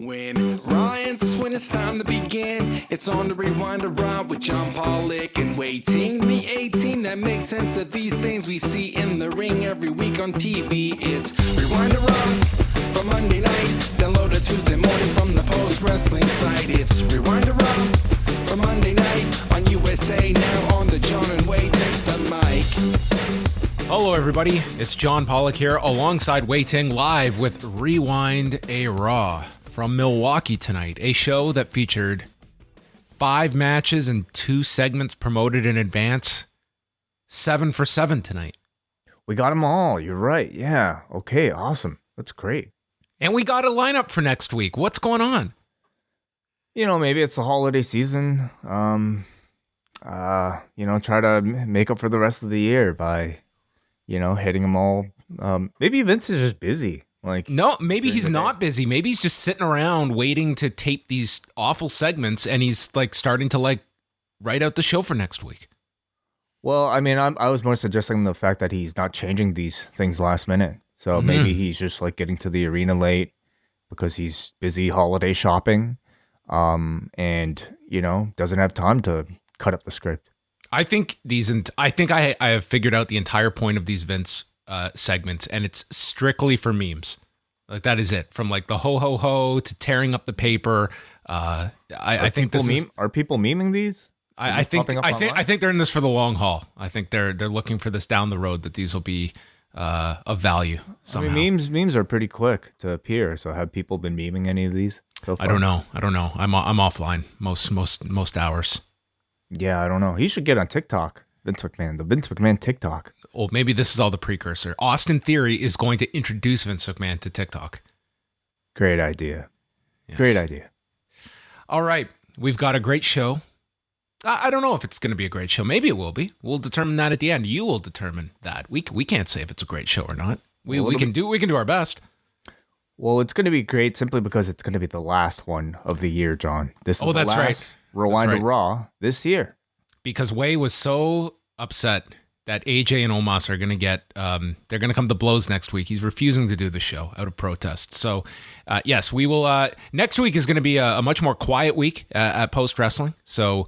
When rants, when it's time to begin, it's on the Rewind to Raw with John Pollock and Wai Ting. The 18 that makes sense of these things we see in the ring every week on TV. It's Rewind to Raw for Monday night. Download it Tuesday morning from the Post Wrestling site. It's Rewind to Raw for Monday night on USA Now on the John and Wai Take the mic. Hello everybody, it's John Pollock here alongside Wai Ting live with Rewind a Raw from Milwaukee tonight, a show that featured 5 matches and 2 segments promoted in advance. 7 for 7 tonight. We got them all. You're right. Yeah. Okay. Awesome. That's great. And we got a lineup for next week. What's going on? You know, maybe it's the holiday season. Try to make up for the rest of the year by, hitting them all. Maybe Vince is just busy. No, maybe he's not busy. Maybe he's just sitting around waiting to tape these awful segments, and he's starting to write out the show for next week. Well, I mean, I was more suggesting the fact that he's not changing these things last minute. So maybe he's just getting to the arena late because he's busy holiday shopping, and doesn't have time to cut up the script. I think I have figured out the entire point of these Vince segments, and it's strictly for memes. That is it. From the ho ho ho to tearing up the paper. I think this is. Are people memeing these? I think they're in this for the long haul. I think they're looking for this down the road, that these will be of value somehow. I mean, memes are pretty quick to appear. So have people been memeing any of these so far? I don't know. I'm offline most hours. Yeah, I don't know. He should get on TikTok. The Vince McMahon TikTok. Well, maybe this is all the precursor. Austin Theory is going to introduce Vince McMahon to TikTok. Great idea. Yes. Great idea. All right. We've got a great show. I don't know if it's going to be a great show. Maybe it will be. We'll determine that at the end. You will determine that. We can't say if it's a great show or not. We can do our best. Well, it's going to be great simply because it's going to be the last one of the year, John. This is that's right. Rewind to Raw this year. Because Wai was so upset that AJ and Omos are going to get, they're going to come to blows next week. He's refusing to do the show out of protest. So, yes, we will, next week is going to be a much more quiet week at Post Wrestling. So,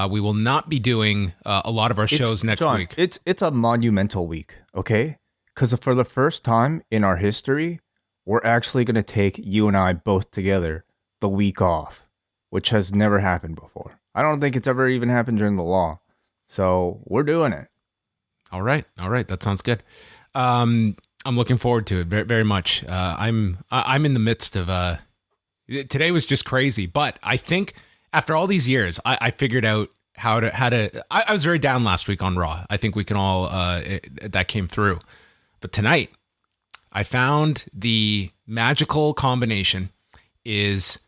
we will not be doing a lot of our shows next week. It's a monumental week, okay? Because for the first time in our history, we're actually going to take you and I both together the week off, which has never happened before. I don't think it's ever even happened during the law. So we're doing it. All right. That sounds good. I'm looking forward to it very, very much. I'm in the midst of, today was just crazy, but I think after all these years, I figured out how to, I was very down last week on Raw. I think we can all, that came through. But tonight, I found the magical combination is,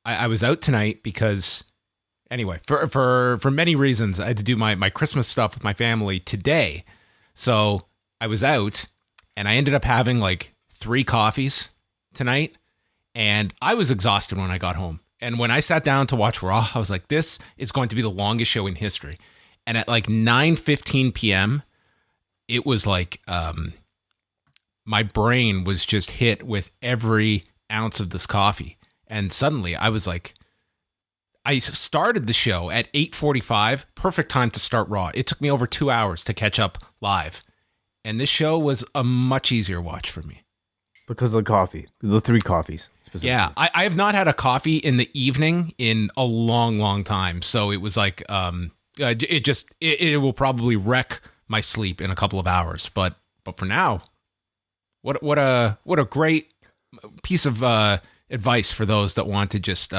I was out tonight because, anyway, for many reasons, I had to do my Christmas stuff with my family today. So I was out, and I ended up having 3 coffees tonight, and I was exhausted when I got home. And when I sat down to watch Raw, I was like, this is going to be the longest show in history. And at 9:15 p.m., it was my brain was just hit with every ounce of this coffee. And suddenly I was I started the show at 8:45, perfect time to start Raw. It took me over 2 hours to catch up live. And this show was a much easier watch for me. Because of the coffee, the 3 coffees. Yeah, I have not had a coffee in the evening in a long, long time. So it was it will probably wreck my sleep in a couple of hours. But for now, what a great piece of advice for those that want to just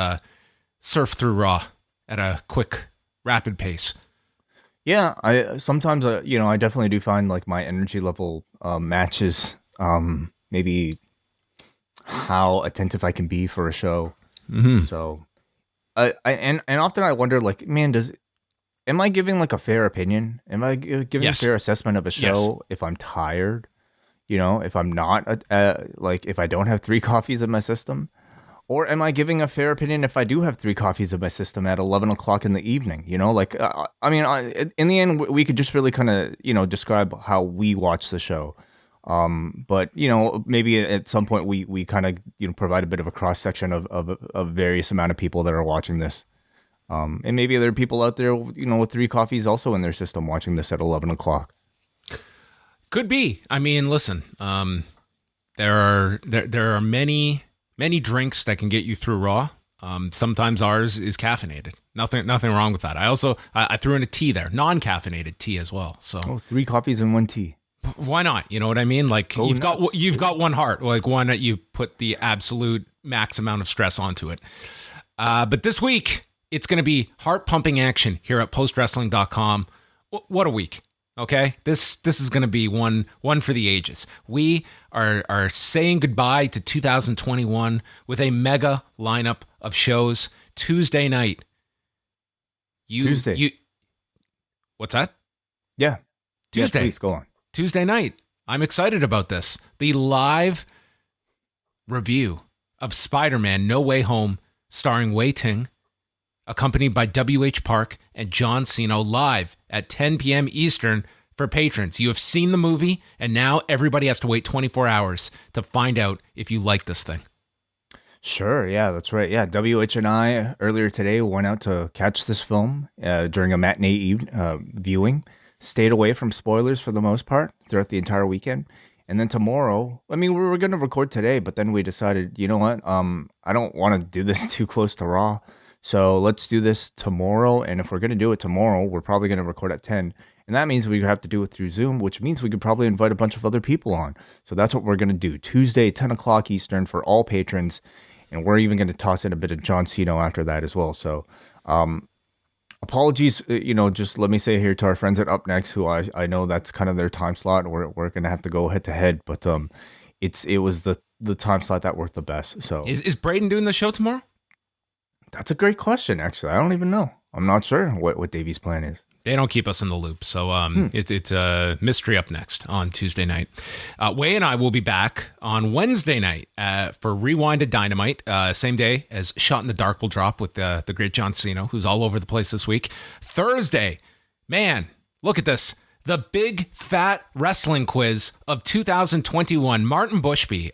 surf through Raw at a quick, rapid pace. Yeah, I sometimes I definitely do find my energy level matches maybe how attentive I can be for a show. Mm-hmm. So and often I wonder man, am I giving a fair opinion? Am I giving a fair assessment of a show if I'm tired? If I'm not if I don't have 3 coffees in my system? Or am I giving a fair opinion if I do have 3 coffees in my system at 11 o'clock in the evening? In the end, we could just really kind of, describe how we watch the show. But maybe at some point we kind of provide a bit of a cross section of various amount of people that are watching this. And maybe there are people out there, with 3 coffees also in their system watching this at 11 o'clock. Could be. I mean, listen, there are many drinks that can get you through Raw. Sometimes ours is caffeinated. Nothing wrong with that. I threw in a tea there, non-caffeinated tea as well. So 3 coffees and 1 tea. Why not? You know what I mean? Like you've got one heart, like one that you put the absolute max amount of stress onto it. But this week it's going to be heart pumping action here at postwrestling.com. What a week. Okay. This is going to be one for the ages. We are saying goodbye to 2021 with a mega lineup of shows. Tuesday night. Tuesday. What's that? Yeah. Tuesday. Yes, please go on. Tuesday night. I'm excited about this. The live review of Spider-Man No Way Home, starring Wai Ting, accompanied by W.H. Park and John Cena, live at 10 p.m. Eastern for patrons. You have seen the movie, and now everybody has to wait 24 hours to find out if you like this thing. Sure, yeah, that's right. Yeah, WH and I earlier today went out to catch this film during a matinee viewing. Stayed away from spoilers for the most part throughout the entire weekend. And then tomorrow, I mean, we were going to record today, but then we decided, you know what? I don't want to do this too close to Raw. So let's do this tomorrow. And if we're going to do it tomorrow, we're probably going to record at 10. And that means we have to do it through Zoom, which means we could probably invite a bunch of other people on. So that's what we're going to do. Tuesday, 10 o'clock Eastern for all patrons. And we're even going to toss in a bit of John Cena after that as well. So, apologies, just let me say here to our friends at Up Next, who I know that's kind of their time slot. We're going to have to go head to head, but it was the time slot that worked the best. So is Braden doing the show tomorrow? That's a great question, actually. I don't even know. I'm not sure what Davey's plan is. They don't keep us in the loop, so it's a mystery Up Next on Tuesday night. Wai and I will be back on Wednesday night for Rewinded Dynamite, same day as Shot in the Dark will drop with the great John Cena, who's all over the place this week. Thursday, man, look at this. The big fat wrestling quiz of 2021. Martin Bushby,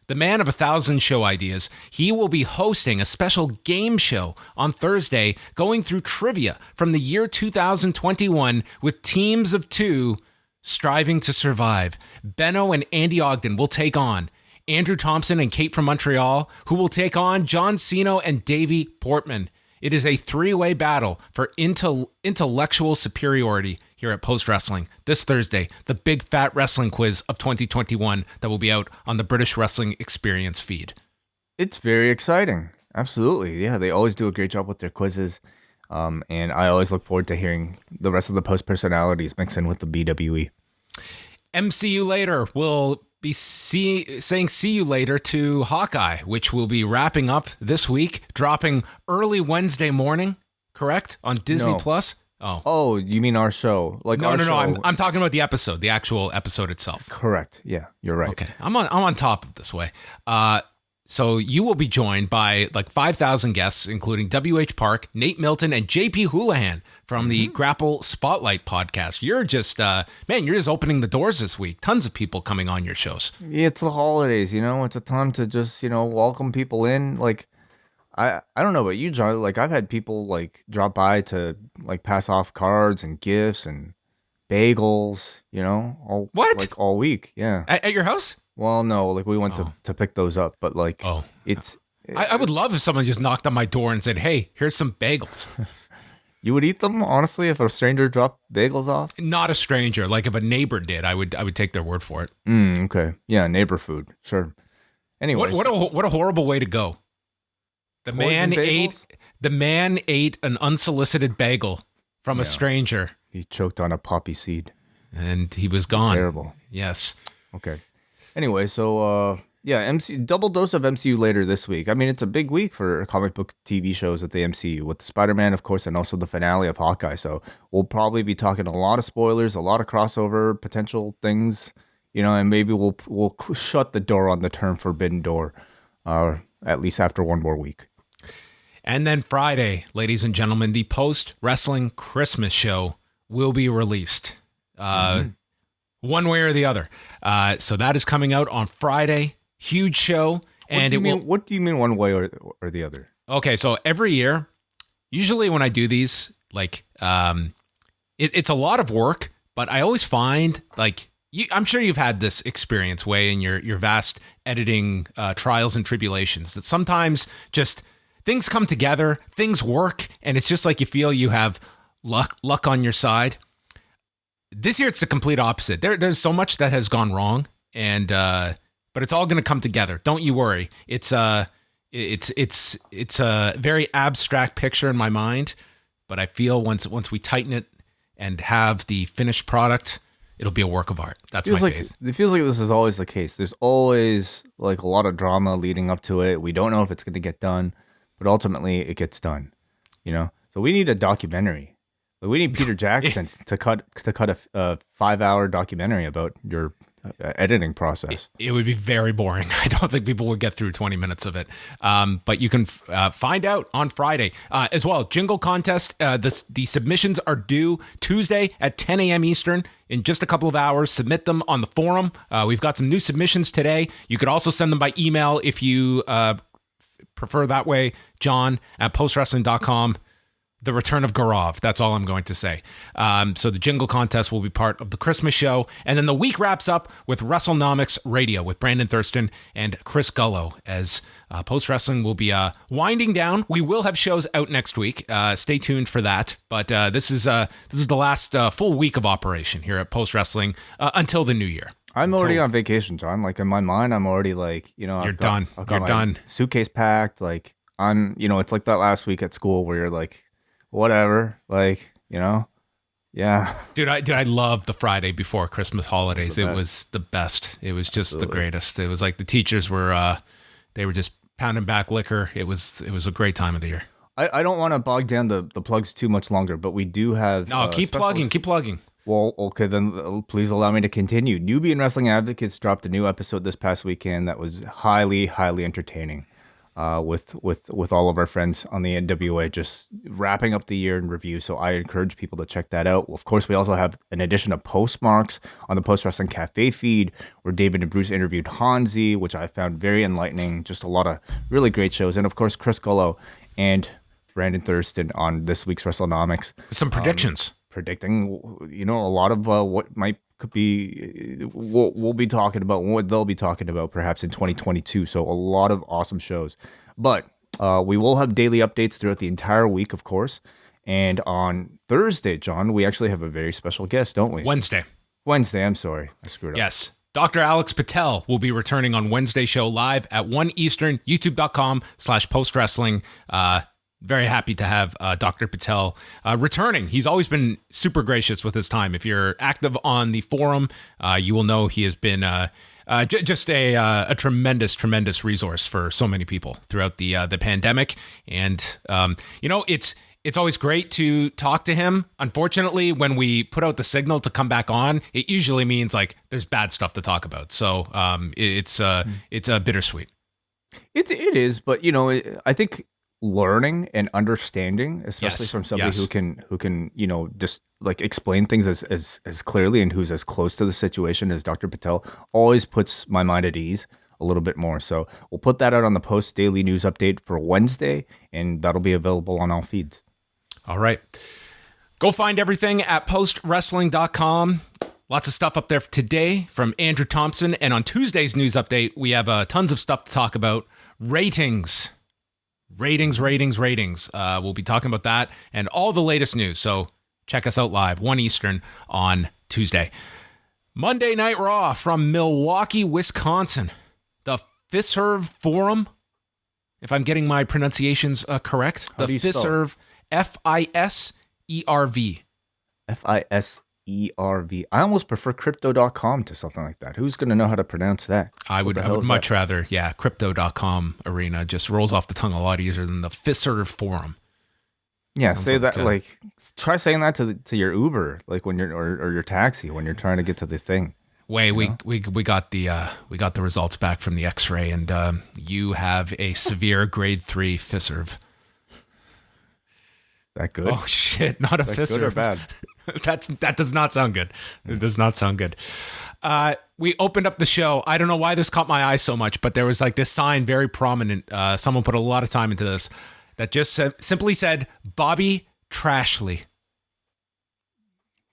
the man of 1,000 show ideas, he will be hosting a special game show on Thursday, going through trivia from the year 2021 with teams of 2 striving to survive. Benno and Andy Ogden will take on Andrew Thompson and Kate from Montreal, who will take on John Cena and Davey Portman. It is a 3-way battle for intellectual superiority here at Post Wrestling this Thursday, the big fat wrestling quiz of 2021 that will be out on the British Wrestling Experience feed. It's very exciting. Absolutely. Yeah, they always do a great job with their quizzes. And I always look forward to hearing the rest of the Post personalities mix in with the BWE. MCU Later will be saying see you later to Hawkeye, which will be wrapping up this week, dropping early Wednesday morning, correct? On Disney Plus. Oh, you mean our show? No. I'm talking about the episode, the actual episode itself. Correct. Yeah, you're right. Okay, I'm on top of this way. So you will be joined by like 5,000 guests, including W.H. Park, Nate Milton, and J.P. Houlihan from the Grapple Spotlight podcast. You're just, you're just opening the doors this week. Tons of people coming on your shows. Yeah, it's the holidays, It's a time to just, welcome people in. Like, I don't know about you, John. Like, I've had people, like, drop by to, like, pass off cards and gifts and bagels, all week. Yeah. At your house? Well, no, like we went to pick those up, but like I would love if someone just knocked on my door and said, "Hey, here's some bagels." You would eat them, honestly, if a stranger dropped bagels off? Not a stranger. Like if a neighbor did, I would take their word for it. Okay. Yeah, neighbor food. Sure. Anyway, what a horrible way to go. The man ate an unsolicited bagel from a stranger. He choked on a poppy seed. And he was gone. Terrible. Yes. Okay. Anyway, so double dose of MCU later this week. I mean, it's a big week for comic book TV shows at the MCU with Spider-Man, of course, and also the finale of Hawkeye. So we'll probably be talking a lot of spoilers, a lot of crossover potential things, and maybe we'll shut the door on the term Forbidden Door, at least after one more week. And then Friday, ladies and gentlemen, the post-wrestling Christmas show will be released. one way or the other. So that is coming out on Friday. Huge show. What do you mean one way or the other? Okay, so every year, usually when I do these, like, it's a lot of work, but I always find, like, I'm sure you've had this experience way in your vast editing trials and tribulations, that sometimes just things come together, things work, and it's just like you feel you have luck on your side. This year, it's the complete opposite. There's so much that has gone wrong, and but it's all going to come together. Don't you worry. It's a very abstract picture in my mind, but I feel once we tighten it and have the finished product, it'll be a work of art. That's my faith. It feels like this is always the case. There's always like a lot of drama leading up to it. We don't know if it's going to get done, but ultimately it gets done. You know, so we need a documentary. We need Peter Jackson to cut a 5-hour documentary about your editing process. It would be very boring. I don't think people would get through 20 minutes of it. But you can find out on Friday as well. Jingle contest. The submissions are due Tuesday at 10 a.m. Eastern. In just a couple of hours, submit them on the forum. We've got some new submissions today. You could also send them by email if you prefer that way. John at postwrestling.com. The return of Gaurav. That's all I'm going to say. So the jingle contest will be part of the Christmas show. And then the week wraps up with WrestleNomics Radio with Brandon Thurston and Chris Gullo, as Post Wrestling will be winding down. We will have shows out next week. Stay tuned for that. But this is the last full week of operation here at Post Wrestling until the new year. I'm already on vacation, John. Like in my mind, I'm already like, you know, You're done. You're done. Suitcase packed. Like I'm, you know, it's like that last week at school where you're like, whatever, like, you know, yeah. Dude, I loved the Friday before Christmas holidays. It was the best. It was just the greatest. It was like the teachers were, they were just pounding back liquor. It was a great time of the year. I don't want to bog down the plugs too much longer, but we do have. No, keep plugging. Well, okay, then please allow me to continue. Newbie and Wrestling Advocates dropped a new episode this past weekend that was highly, highly entertaining. With all of our friends on the NWA, just wrapping up the year in review. So I encourage people to check that out. Of course, we also have an edition of Postmarks on the Post Wrestling Cafe feed, where David and Bruce interviewed Hanzi, which I found very enlightening. Just a lot of really great shows. And of course, Chris Gullo and Brandon Thurston on this week's WrestleNomics. Some predictions. Predicting, you know, a lot of what could be we'll be talking about, what they'll be talking about perhaps in 2022. So a lot of awesome shows. But we will have daily updates throughout the entire week, of course. And on Thursday, John, we actually have a very special guest, don't we? Wednesday, I'm sorry. I screwed up. Yes. Dr. Alex Patel will be returning on Wednesday show live at 1 Eastern, youtube.com/postwrestling. Very happy to have Dr. Patel returning. He's always been super gracious with his time. If you're active on the forum, you will know he has been just a tremendous, tremendous resource for so many people throughout the pandemic. And, you know, it's always great to talk to him. Unfortunately, when we put out the signal to come back on, it usually means like there's bad stuff to talk about. So it's bittersweet. It is, but, you know, I think learning and understanding, especially from somebody who can, you know, just like explain things as clearly and who's as close to the situation as Dr. Patel, always puts my mind at ease a little bit more. So we'll put that out on the Post Daily News Update for Wednesday, and that'll be available on all feeds. All right. Go find everything at postwrestling.com. Lots of stuff up there today from Andrew Thompson. And on Tuesday's news update, we have tons of stuff to talk about. Ratings. We'll be talking about that and all the latest news. So check us out live, 1 Eastern on Tuesday. Monday Night Raw from Milwaukee, Wisconsin. The Fiserv Forum, if I'm getting my pronunciations correct. The Fiserv, F-I-S-E-R-V. F-I-S-E-R-V. I almost prefer crypto.com to something like that. Who's going to know how to pronounce that? I would much rather, crypto.com arena just rolls off the tongue a lot easier than the Fiserv Forum. Yeah, say that, like, try saying that to your Uber, like when you're, or your taxi when you're trying to get to the thing. We got the results back from the X-ray, and you have a severe grade 3 Fiserv. That good? Oh shit, not a Fiserv. Good or bad? That does not sound good. It does not sound good. We opened up the show. I don't know why this caught my eye so much, but there was like this sign, very prominent. Someone put a lot of time into this, that just simply said Bobby Trashley.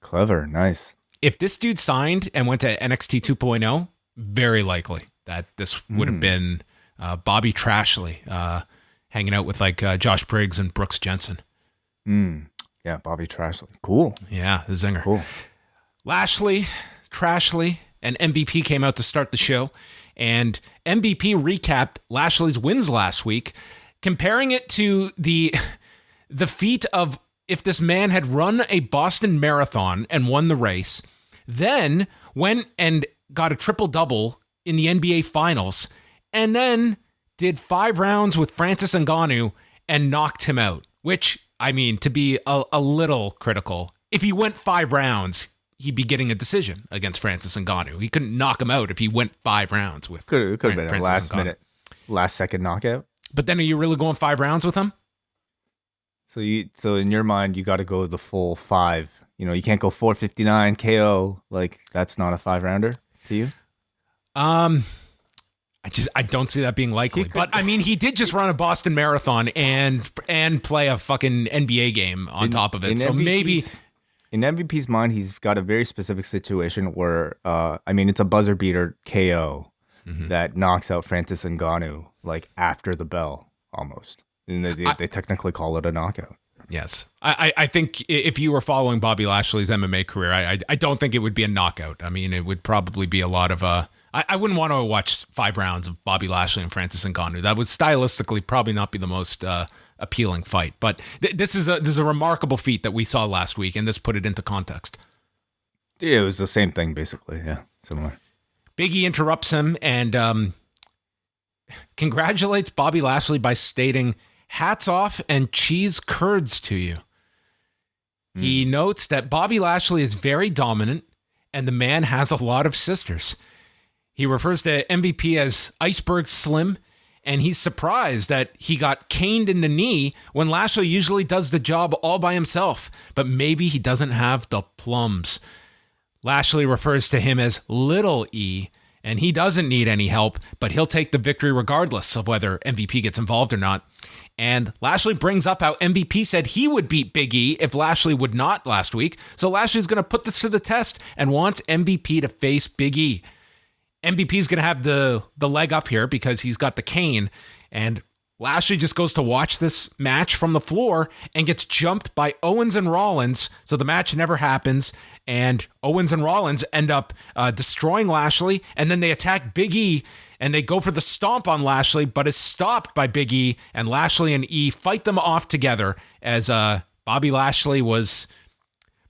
Clever, nice. If this dude signed and went to NXT 2.0, very likely that this would have been Bobby Trashley hanging out with like Josh Briggs and Brooks Jensen. Yeah, Bobby Trashley. Cool. Yeah, the zinger. Cool. Lashley, Trashley, and MVP came out to start the show, and MVP recapped Lashley's wins last week, comparing it to the feat of if this man had run a Boston Marathon and won the race, then went and got a triple-double in the NBA Finals, and then did 5 rounds with Francis Ngannou and knocked him out, which, I mean, to be a little critical, if he went 5 rounds, he'd be getting a decision against Francis Ngannou. He couldn't knock him out if he went 5 rounds with Could have been a last-second knockout. But then are you really going 5 rounds with him? So in your mind, you got to go the full 5. You know, you can't go 459 KO. Like, that's not a 5-rounder to you? I don't see that being likely. But I mean, he did just run a Boston Marathon and play a fucking NBA game on top of it. So maybe in MVP's mind, he's got a very specific situation where it's a buzzer beater KO that knocks out Francis Ngannou like after the bell almost. And they technically call it a knockout. Yes. I think if you were following Bobby Lashley's MMA career, I don't think it would be a knockout. I mean, it would probably be a lot of I wouldn't want to watch 5 rounds of Bobby Lashley and Francis Ngannou. That would stylistically probably not be the most appealing fight. But this is a remarkable feat that we saw last week, and this put it into context. Yeah, it was the same thing, basically. Yeah, similar. Biggie interrupts him and congratulates Bobby Lashley by stating, "Hats off and cheese curds to you." He notes that Bobby Lashley is very dominant, and the man has a lot of sisters. He refers to MVP as Iceberg Slim, and he's surprised that he got caned in the knee when Lashley usually does the job all by himself, but maybe he doesn't have the plums. Lashley refers to him as Little E, and he doesn't need any help, but he'll take the victory regardless of whether MVP gets involved or not. And Lashley brings up how MVP said he would beat Big E if Lashley would not last week, so Lashley's going to put this to the test and wants MVP to face Big E. MVP's going to have the leg up here because he's got the cane, and Lashley just goes to watch this match from the floor and gets jumped by Owens and Rollins, so the match never happens, and Owens and Rollins end up destroying Lashley, and then they attack Big E, and they go for the stomp on Lashley, but is stopped by Big E, and Lashley and E fight them off together as Bobby Lashley was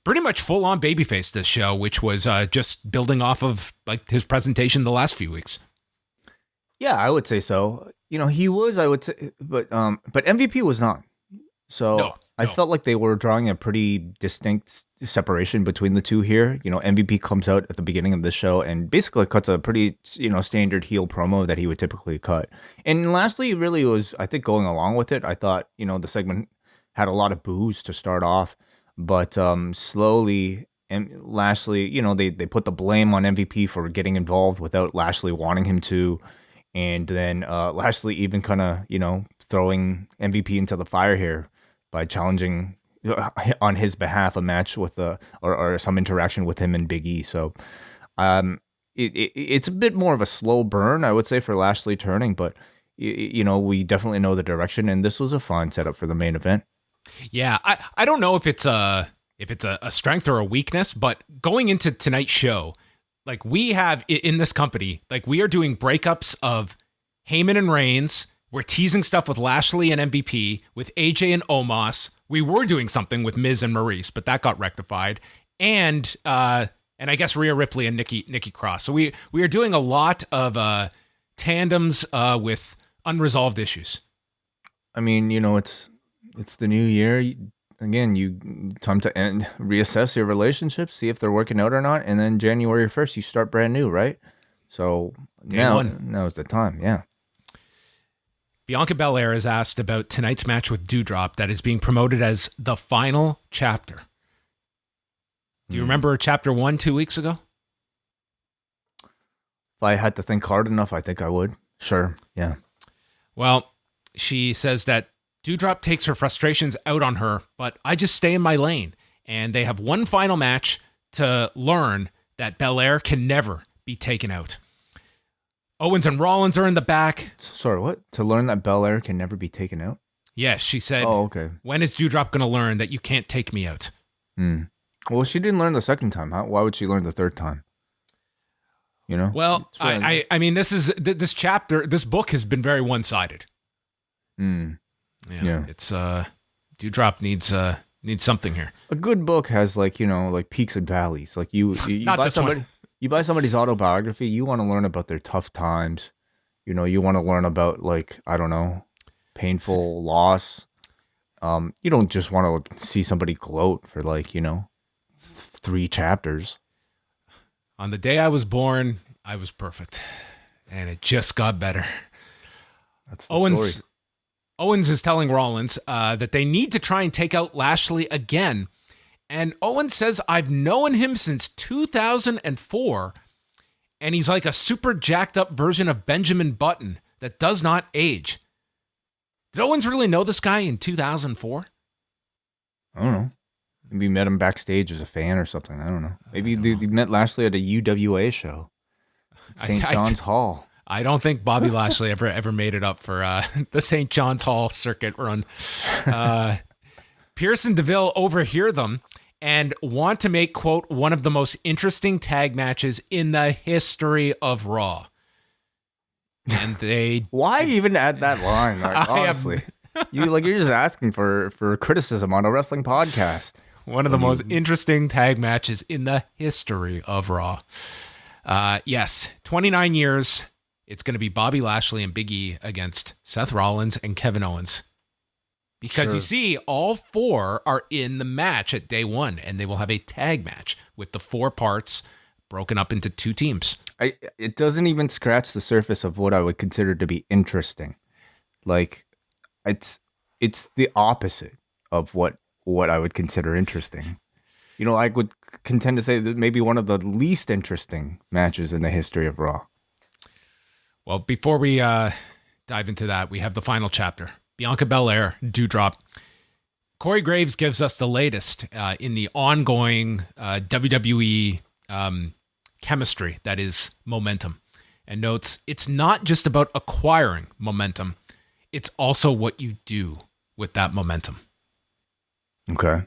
pretty much full-on babyface this show, which was just building off of like his presentation the last few weeks. Yeah, I would say so. You know, he was, I would say, but MVP was not. So I felt like they were drawing a pretty distinct separation between the two here. You know, MVP comes out at the beginning of the show and basically cuts a pretty, standard heel promo that he would typically cut. And Lashley really was, I think, going along with it. I thought, the segment had a lot of boos to start off. But slowly, and Lashley, they put the blame on MVP for getting involved without Lashley wanting him to. And then Lashley even kind of, throwing MVP into the fire here by challenging on his behalf a match with or some interaction with him and Big E. So it's a bit more of a slow burn, I would say, for Lashley turning. But, we definitely know the direction. And this was a fine setup for the main event. Yeah, I don't know if it's a strength or a weakness, but going into tonight's show, like we have in this company, like we are doing breakups of Heyman and Reigns. We're teasing stuff with Lashley and MVP, with AJ and Omos. We were doing something with Miz and Maryse, but that got rectified. And I guess Rhea Ripley and Nikki Cross. So we are doing a lot of tandems with unresolved issues. I mean, it's the new year. Again, time to reassess your relationships, see if they're working out or not, and then January 1st, you start brand new, right? So now's the time, yeah. Bianca Belair is asked about tonight's match with Doudrop that is being promoted as the final chapter. Do you remember chapter 1 2 weeks ago? If I had to think hard enough, I think I would. Sure. Yeah. Well, she says that Doudrop takes her frustrations out on her, but I just stay in my lane. And they have one final match to learn that Belair can never be taken out. Owens and Rollins are in the back. Sorry, what? To learn that Belair can never be taken out? Yes, she said, oh, okay. When is Doudrop going to learn that you can't take me out? Well, she didn't learn the second time. Why would she learn the third time? You know? Well, I mean, this chapter, this book has been very one-sided. Yeah. It's Doudrop needs something here. A good book has like peaks and valleys. Like you Not buy this somebody, one. you buy somebody's autobiography. You want to learn about their tough times. You want to learn about painful loss. You don't just want to see somebody gloat for 3 chapters. On the day I was born, I was perfect, and it just got better. That's the story. Owens is telling Rollins that they need to try and take out Lashley again. And Owens says, I've known him since 2004, and he's like a super jacked up version of Benjamin Button that does not age. Did Owens really know this guy in 2004? I don't know. Maybe you met him backstage as a fan or something. I don't know. Maybe they met Lashley at a UWA show. St. John's Hall. I don't think Bobby Lashley ever made it up for the St. John's Hall circuit run. Pierce and DeVille overhear them and want to make, quote, one of the most interesting tag matches in the history of Raw. And they... Why even add that line? Honestly. You're just asking for criticism on a wrestling podcast. One of the most interesting tag matches in the history of Raw. Yes, 29 years... It's going to be Bobby Lashley and Biggie against Seth Rollins and Kevin Owens. Because you see, all 4 are in the match at day 1, and they will have a tag match with the 4 parts broken up into 2 teams. It doesn't even scratch the surface of what I would consider to be interesting. Like, it's the opposite of what I would consider interesting. I would contend to say that maybe one of the least interesting matches in the history of Raw. Well, before we dive into that, we have the final chapter. Bianca Belair, Doudrop. Corey Graves gives us the latest in the ongoing WWE chemistry that is momentum, and notes it's not just about acquiring momentum, it's also what you do with that momentum. Okay.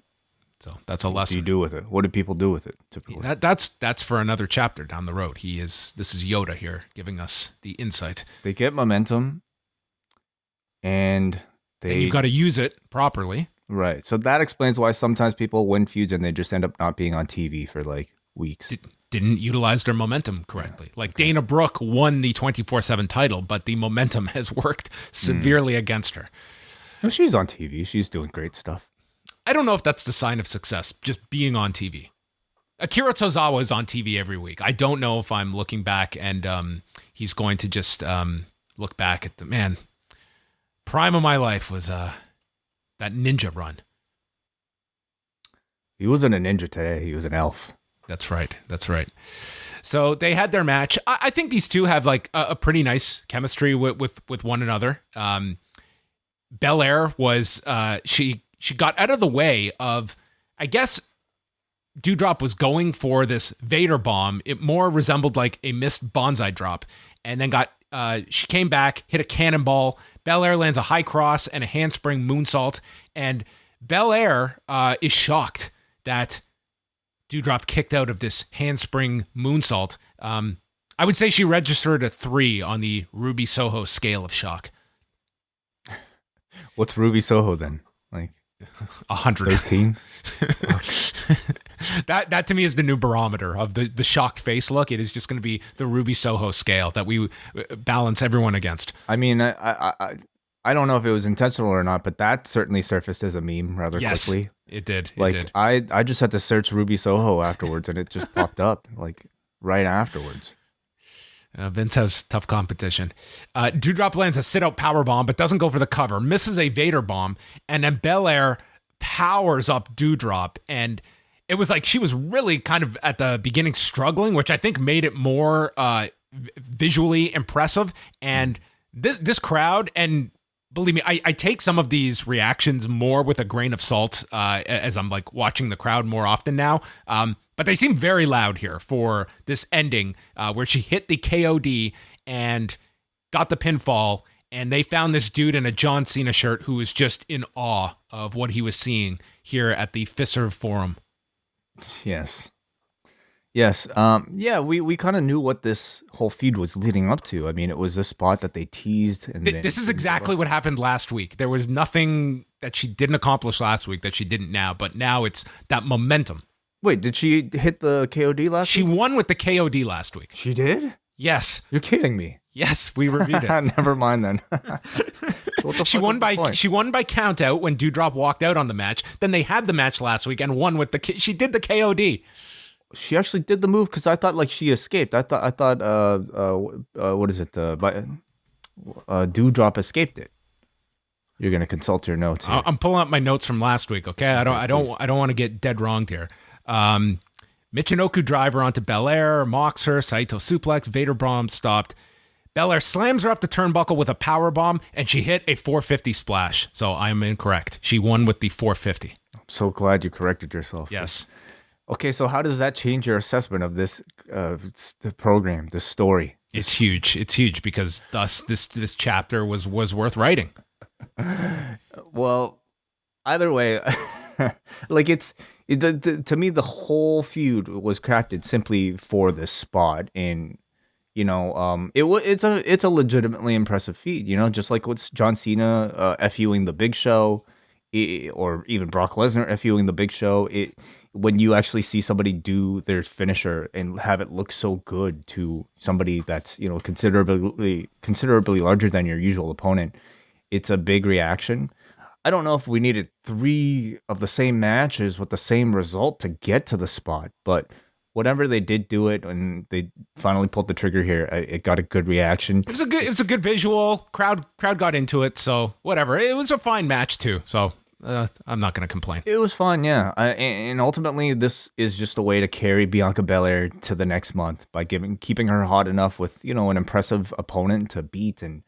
So that's a lesson. What do you do with it? What do people do with it typically? That's for another chapter down the road. This is Yoda here giving us the insight. They get momentum, and then you've got to use it properly. Right. So that explains why sometimes people win feuds and they just end up not being on TV for weeks. Didn't utilize their momentum correctly. Yeah. Like Dana Brooke won the 24/7 title, but the momentum has worked severely against her. No, she's on TV. She's doing great stuff. I don't know if that's the sign of success, just being on TV. Akira Tozawa is on TV every week. I don't know if I'm looking back and he's going to just look back at the prime of my life was that ninja run. He wasn't a ninja today. He was an elf. That's right. So they had their match. I think these two have a pretty nice chemistry with one another. Belair was she got out of the way of, I guess, Doudrop was going for this Vader bomb. It more resembled like a missed bonsai drop, and then she came back, hit a cannonball. Belair lands a high cross and a handspring moonsault, and Belair is shocked that Doudrop kicked out of this handspring moonsault. I would say she registered a 3 on the Ruby Soho scale of shock. What's Ruby Soho then? 113. That to me is the new barometer of the shocked face look. It is just going to be the Ruby Soho scale that we balance everyone against. I mean, I don't know if it was intentional or not, but that certainly surfaced as a meme rather quickly. It did. I just had to search Ruby Soho afterwards, and it just popped up right afterwards. Vince has tough competition. Doudrop lands a sit-out powerbomb, but doesn't go for the cover. Misses a Vader bomb, and then Belair powers up Doudrop, and it was like she was really kind of at the beginning struggling, which I think made it more visually impressive. And this crowd, and believe me, I take some of these reactions more with a grain of salt as I'm like watching the crowd more often now. But they seem very loud here for this ending where she hit the KOD and got the pinfall. And they found this dude in a John Cena shirt who was just in awe of what he was seeing here at the Fiserv Forum. Yes. Yeah, we kind of knew what this whole feud was leading up to. I mean, it was a spot that they teased. And this is exactly what happened last week. There was nothing that she didn't accomplish last week that she didn't now. But now it's that momentum. Wait, did she hit the KOD last week? She won with the KOD last week. She did? Yes. You're kidding me. Yes, we reviewed it. Never mind then. She won by count out when Doudrop walked out on the match. Then they had the match last week and won with she did the KOD. She actually did the move because I thought like she escaped. I thought what is it? Doudrop escaped it. You're gonna consult your notes here. I'm pulling up my notes from last week. Okay, I don't want to get dead wrong here. Michinoku driver onto Belair, mocks her, Saito suplex, Vader bomb stopped. Belair slams her off the turnbuckle with a power bomb, and she hit a 450 splash. So I'm incorrect. She won with the 450. I'm so glad you corrected yourself. Yes. Okay, so how does that change your assessment of this the program, this story? It's huge. It's huge because thus this chapter was worth writing. Well, either way, like to me the whole feud was crafted simply for this spot, and it's a legitimately impressive feat. Just like what's John Cena FUing the Big Show, or even Brock Lesnar FUing the Big Show. When you actually see somebody do their finisher and have it look so good to somebody that's considerably larger than your usual opponent, it's a big reaction. I don't know if we needed 3 of the same matches with the same result to get to the spot, but whatever they did do it, and they finally pulled the trigger here, it got a good reaction. It was a good visual. Crowd got into it, so whatever. It was a fine match too, so I'm not going to complain. It was fun, yeah. And ultimately, this is just a way to carry Bianca Belair to the next month by keeping her hot enough with an impressive opponent to beat. And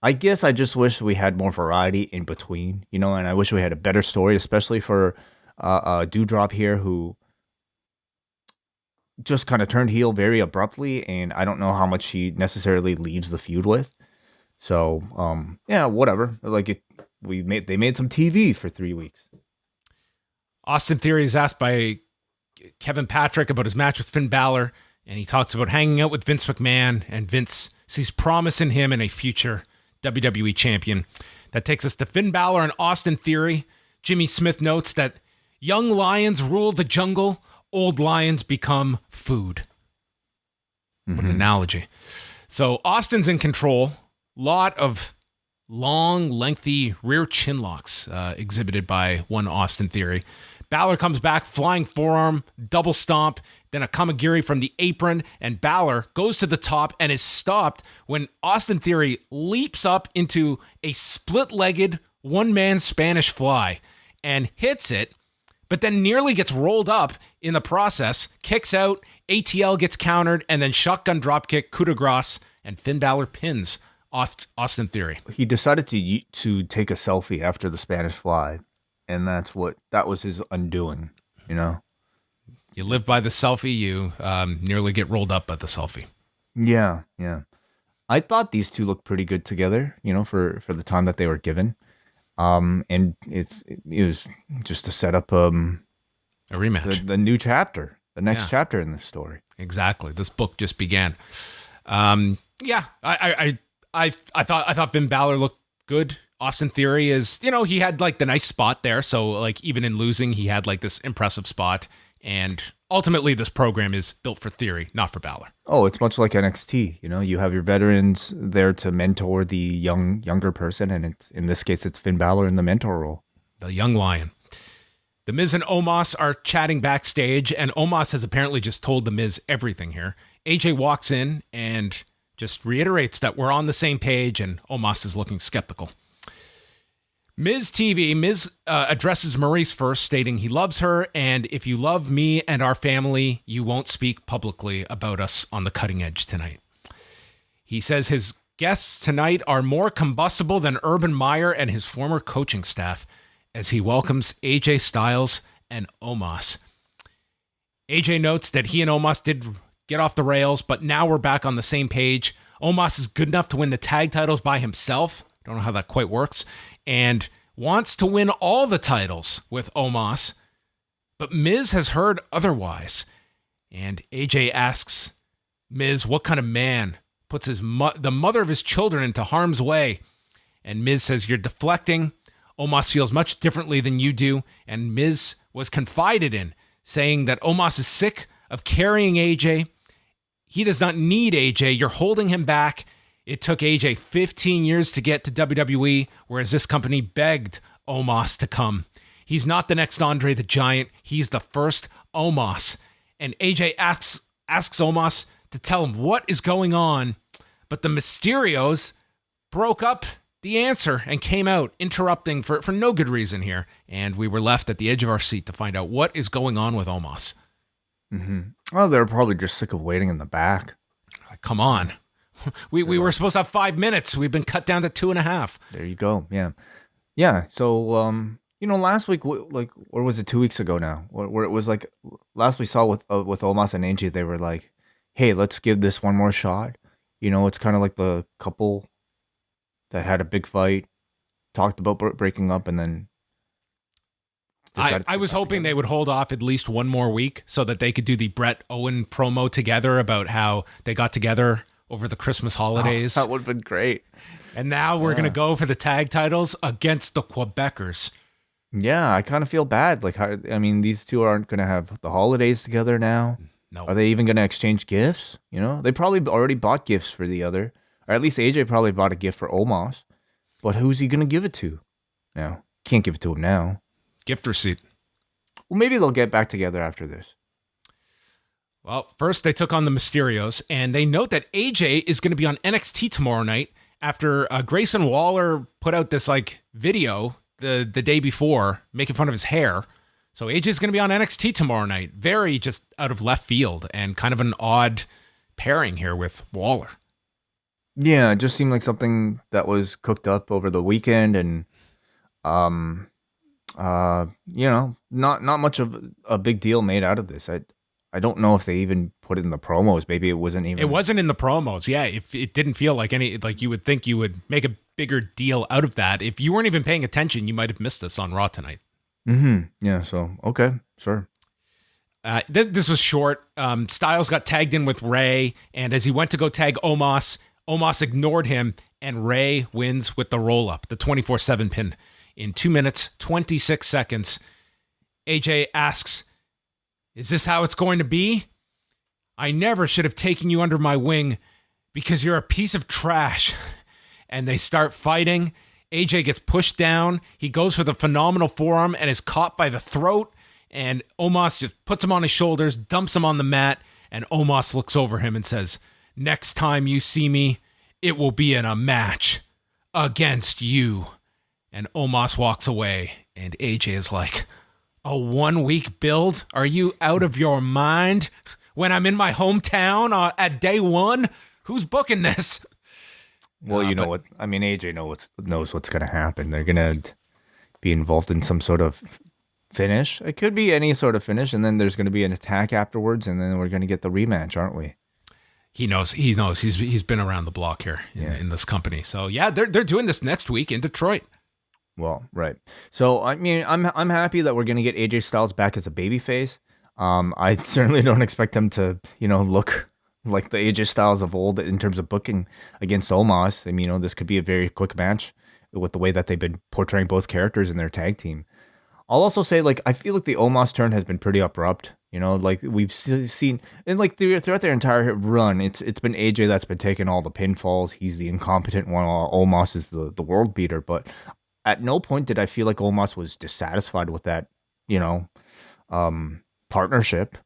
I guess I just wish we had more variety in between, and I wish we had a better story, especially for Doudrop here, who just kind of turned heel very abruptly, and I don't know how much she necessarily leaves the feud with. So, yeah, whatever. Like they made some TV for 3 weeks. Austin Theory is asked by Kevin Patrick about his match with Finn Balor, and he talks about hanging out with Vince McMahon, and Vince sees promise in him in a future WWE champion. That takes us to Finn Balor and Austin Theory. Jimmy Smith notes that young lions rule the jungle, old lions become food. What an analogy. So Austin's in control. Lot of long, lengthy rear chin locks exhibited by one Austin Theory. Balor comes back, flying forearm, double stomp, then a Kamagiri from the apron, and Balor goes to the top and is stopped when Austin Theory leaps up into a split-legged one-man Spanish fly and hits it, but then nearly gets rolled up in the process, kicks out, ATL gets countered, and then shotgun dropkick, coup de grace, and Finn Balor pins Austin Theory. He decided to take a selfie after the Spanish fly, and that was his undoing, You live by the selfie, you nearly get rolled up by the selfie. Yeah. I thought these two looked pretty good together, for the time that they were given. And it was just to set up a rematch, the new chapter, the next chapter in this story. Exactly. This book just began. I thought Finn Balor looked good. Austin Theory is, he had like the nice spot there. So like even in losing, he had like this impressive spot. And ultimately this program is built for Theory, not for Balor. Oh, it's much like NXT. You have your veterans there to mentor the younger person. And in this case, it's Finn Balor in the mentor role. The young lion. The Miz and Omos are chatting backstage, and Omos has apparently just told The Miz everything here. AJ walks in and just reiterates that we're on the same page, and Omos is looking skeptical. Miz TV, Miz addresses Maryse first, stating he loves her, and if you love me and our family, you won't speak publicly about us on the cutting edge tonight. He says his guests tonight are more combustible than Urban Meyer and his former coaching staff as he welcomes AJ Styles and Omos. AJ notes that he and Omos did get off the rails, but now we're back on the same page. Omos is good enough to win the tag titles by himself. Don't know how that quite works. And wants to win all the titles with Omos. But Miz has heard otherwise. And AJ asks Miz what kind of man puts the mother of his children into harm's way. And Miz says, you're deflecting. Omos feels much differently than you do. And Miz was confided in, saying that Omos is sick of carrying AJ. He does not need AJ. You're holding him back. It took AJ 15 years to get to WWE, whereas this company begged Omos to come. He's not the next Andre the Giant. He's the first Omos. And AJ asks Omos to tell him what is going on, but the Mysterios broke up the answer and came out, interrupting for no good reason here. And we were left at the edge of our seat to find out what is going on with Omos. Mm-hmm. Well, they're probably just sick of waiting in the back. Come on. We were supposed to have 5 minutes. We've been cut down to 2.5. There you go. Yeah. So, last week, or was it 2 weeks ago now? Where it was like, last we saw with Omos and AJ, they were like, hey, let's give this one more shot. It's kind of like the couple that had a big fight, talked about breaking up, and then I was hoping they would hold off at least one more week so that they could do the Bret Owen promo together about how they got together over the Christmas holidays. Oh, that would have been great. And now we're going to go for the tag titles against the Quebecers. Yeah, I kind of feel bad. These two aren't going to have the holidays together now. No. Are they even going to exchange gifts? They probably already bought gifts for the other. Or at least AJ probably bought a gift for Omos. But who's he going to give it to now? Can't give it to him now. Gift receipt. Well, maybe they'll get back together after this. Well, first they took on the Mysterios, and they note that AJ is going to be on NXT tomorrow night after Grayson Waller put out this video the day before making fun of his hair. So AJ is going to be on NXT tomorrow night. Very just out of left field and kind of an odd pairing here with Waller. Yeah, it just seemed like something that was cooked up over the weekend, and not much of a big deal made out of this. I don't know if they even put it in the promos. Maybe it wasn't even. It wasn't in the promos. Yeah, if it didn't feel like you would think you would make a bigger deal out of that. If you weren't even paying attention, you might have missed this on Raw tonight. Mm-hmm. Yeah. So okay, sure. This was short. Styles got tagged in with Ray, and as he went to go tag Omos, Omos ignored him, and Ray wins with the roll up, the 24/7 pin in 2 minutes 26 seconds. AJ asks, "Is this how it's going to be? I never should have taken you under my wing because you're a piece of trash." And they start fighting. AJ gets pushed down. He goes for the phenomenal forearm and is caught by the throat. And Omos just puts him on his shoulders, dumps him on the mat. And Omos looks over him and says, "Next time you see me, it will be in a match against you." And Omos walks away. And AJ is like, "A 1 week build? Are you out of your mind? When I'm in my hometown at day one? Who's booking this?" Well, what? I mean, AJ knows what's going to happen. They're going to be involved in some sort of finish. It could be any sort of finish, and then there's going to be an attack afterwards, and then we're going to get the rematch, aren't we? He knows. He's been around the block here in this company. So yeah, they're doing this next week in Detroit. Well, right. So I mean, I'm happy that we're going to get AJ Styles back as a babyface. I certainly don't expect him to look like the AJ Styles of old in terms of booking against Omos. I mean, this could be a very quick match with the way that they've been portraying both characters in their tag team. I'll also say, I feel like the Omos turn has been pretty abrupt. We've seen, and throughout their entire run, it's been AJ that's been taking all the pinfalls. He's the incompetent one, while Omos is the world beater. But at no point did I feel like Omos was dissatisfied with that, partnership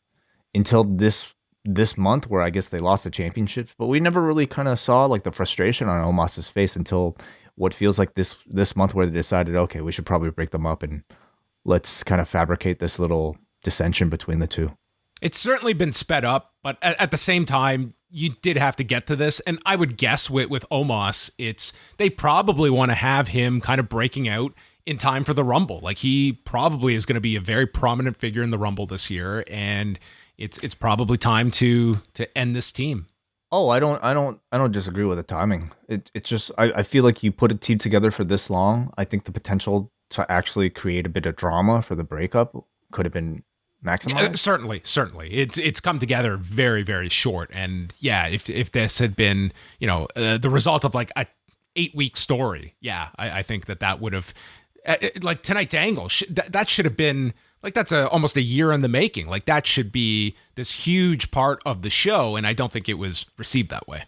until this this month where I guess they lost the championships, but we never really kind of saw like the frustration on Omos's face until what feels like this month where they decided, okay, we should probably break them up and let's kind of fabricate this little dissension between the two. It's certainly been sped up, but at the same time, you did have to get to this. And I would guess with Omos, they probably want to have him kind of breaking out in time for the Rumble. Like, he probably is going to be a very prominent figure in the Rumble this year, and it's probably time to end this team. Oh, I don't disagree with the timing. It's just I feel like you put a team together for this long. I think the potential to actually create a bit of drama for the breakup could have been maximized. Certainly. It's come together very, very short. And yeah, if this had been, the result of like a 8-week story, yeah, I think that would have, like tonight's angle, that should have been like, that's almost a year in the making. Like, that should be this huge part of the show, and I don't think it was received that way.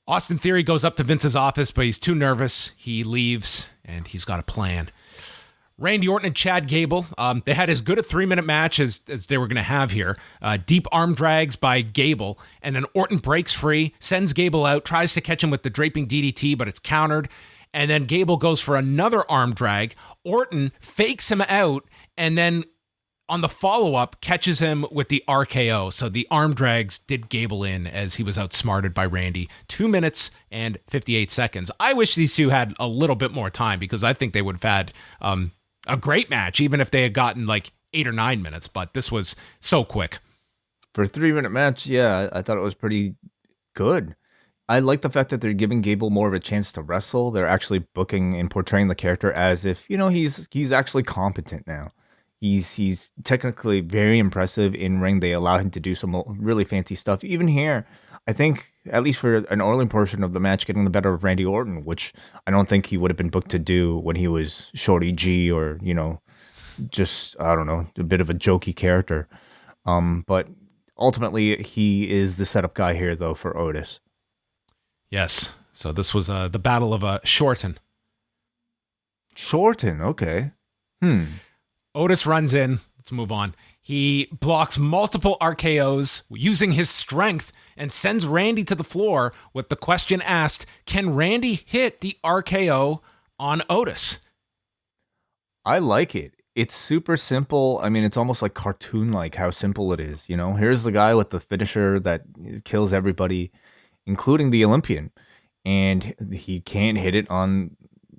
Austin Theory goes up to Vince's office, but he's too nervous. He leaves, and he's got a plan. Randy Orton and Chad Gable, they had as good a 3-minute match as they were going to have here. Deep arm drags by Gable, and then Orton breaks free, sends Gable out, tries to catch him with the draping DDT, but it's countered. And then Gable goes for another arm drag. Orton fakes him out, and then on the follow-up, catches him with the RKO. So the arm drags did Gable in as he was outsmarted by Randy. 2 minutes and 58 seconds. I wish these two had a little bit more time, because I think they would have had a great match, even if they had gotten like 8 or 9 minutes. But this was so quick. For a 3-minute match, yeah, I thought it was pretty good. I like the fact that they're giving Gable more of a chance to wrestle. They're actually booking and portraying the character as if, he's actually competent now. He's technically very impressive in ring. They allow him to do some really fancy stuff. Even here, I think, at least for an early portion of the match, getting the better of Randy Orton, which I don't think he would have been booked to do when he was Shorty G or, just, I don't know, a bit of a jokey character. But ultimately, he is the setup guy here, though, for Otis. Yes. So this was the Battle of Shorten. Shorten, okay. Otis runs in. Let's move on. He blocks multiple RKOs using his strength and sends Randy to the floor with the question asked, can Randy hit the RKO on Otis? I like it. It's super simple. I mean, it's almost like cartoon-like how simple it is. Here's the guy with the finisher that kills everybody, including the Olympian, and he can't hit it on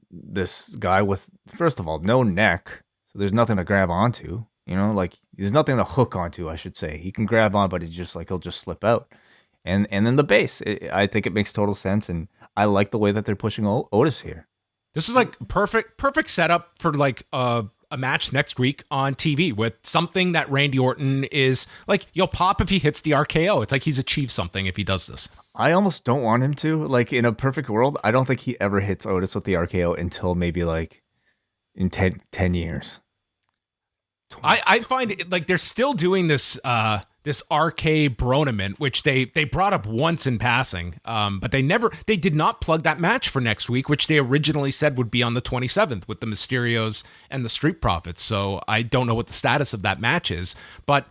this guy with, first of all, no neck, so there's nothing to grab onto, there's nothing to hook onto, I should say. He can grab on, but he'll just slip out. And then the base, I think it makes total sense, and I like the way that they're pushing Otis here. This is like perfect setup for like a match next week on TV with something that Randy Orton is like, you'll pop if he hits the RKO. It's like he's achieved something if he does this. I almost don't want him to. Like, in a perfect world, I don't think he ever hits Otis with the RKO until maybe like in 10 years. I find it, like, they're still doing this this RK Bronament, which they brought up once in passing, but they did not plug that match for next week, which they originally said would be on the 27th with the Mysterios and the Street Profits. So I don't know what the status of that match is, but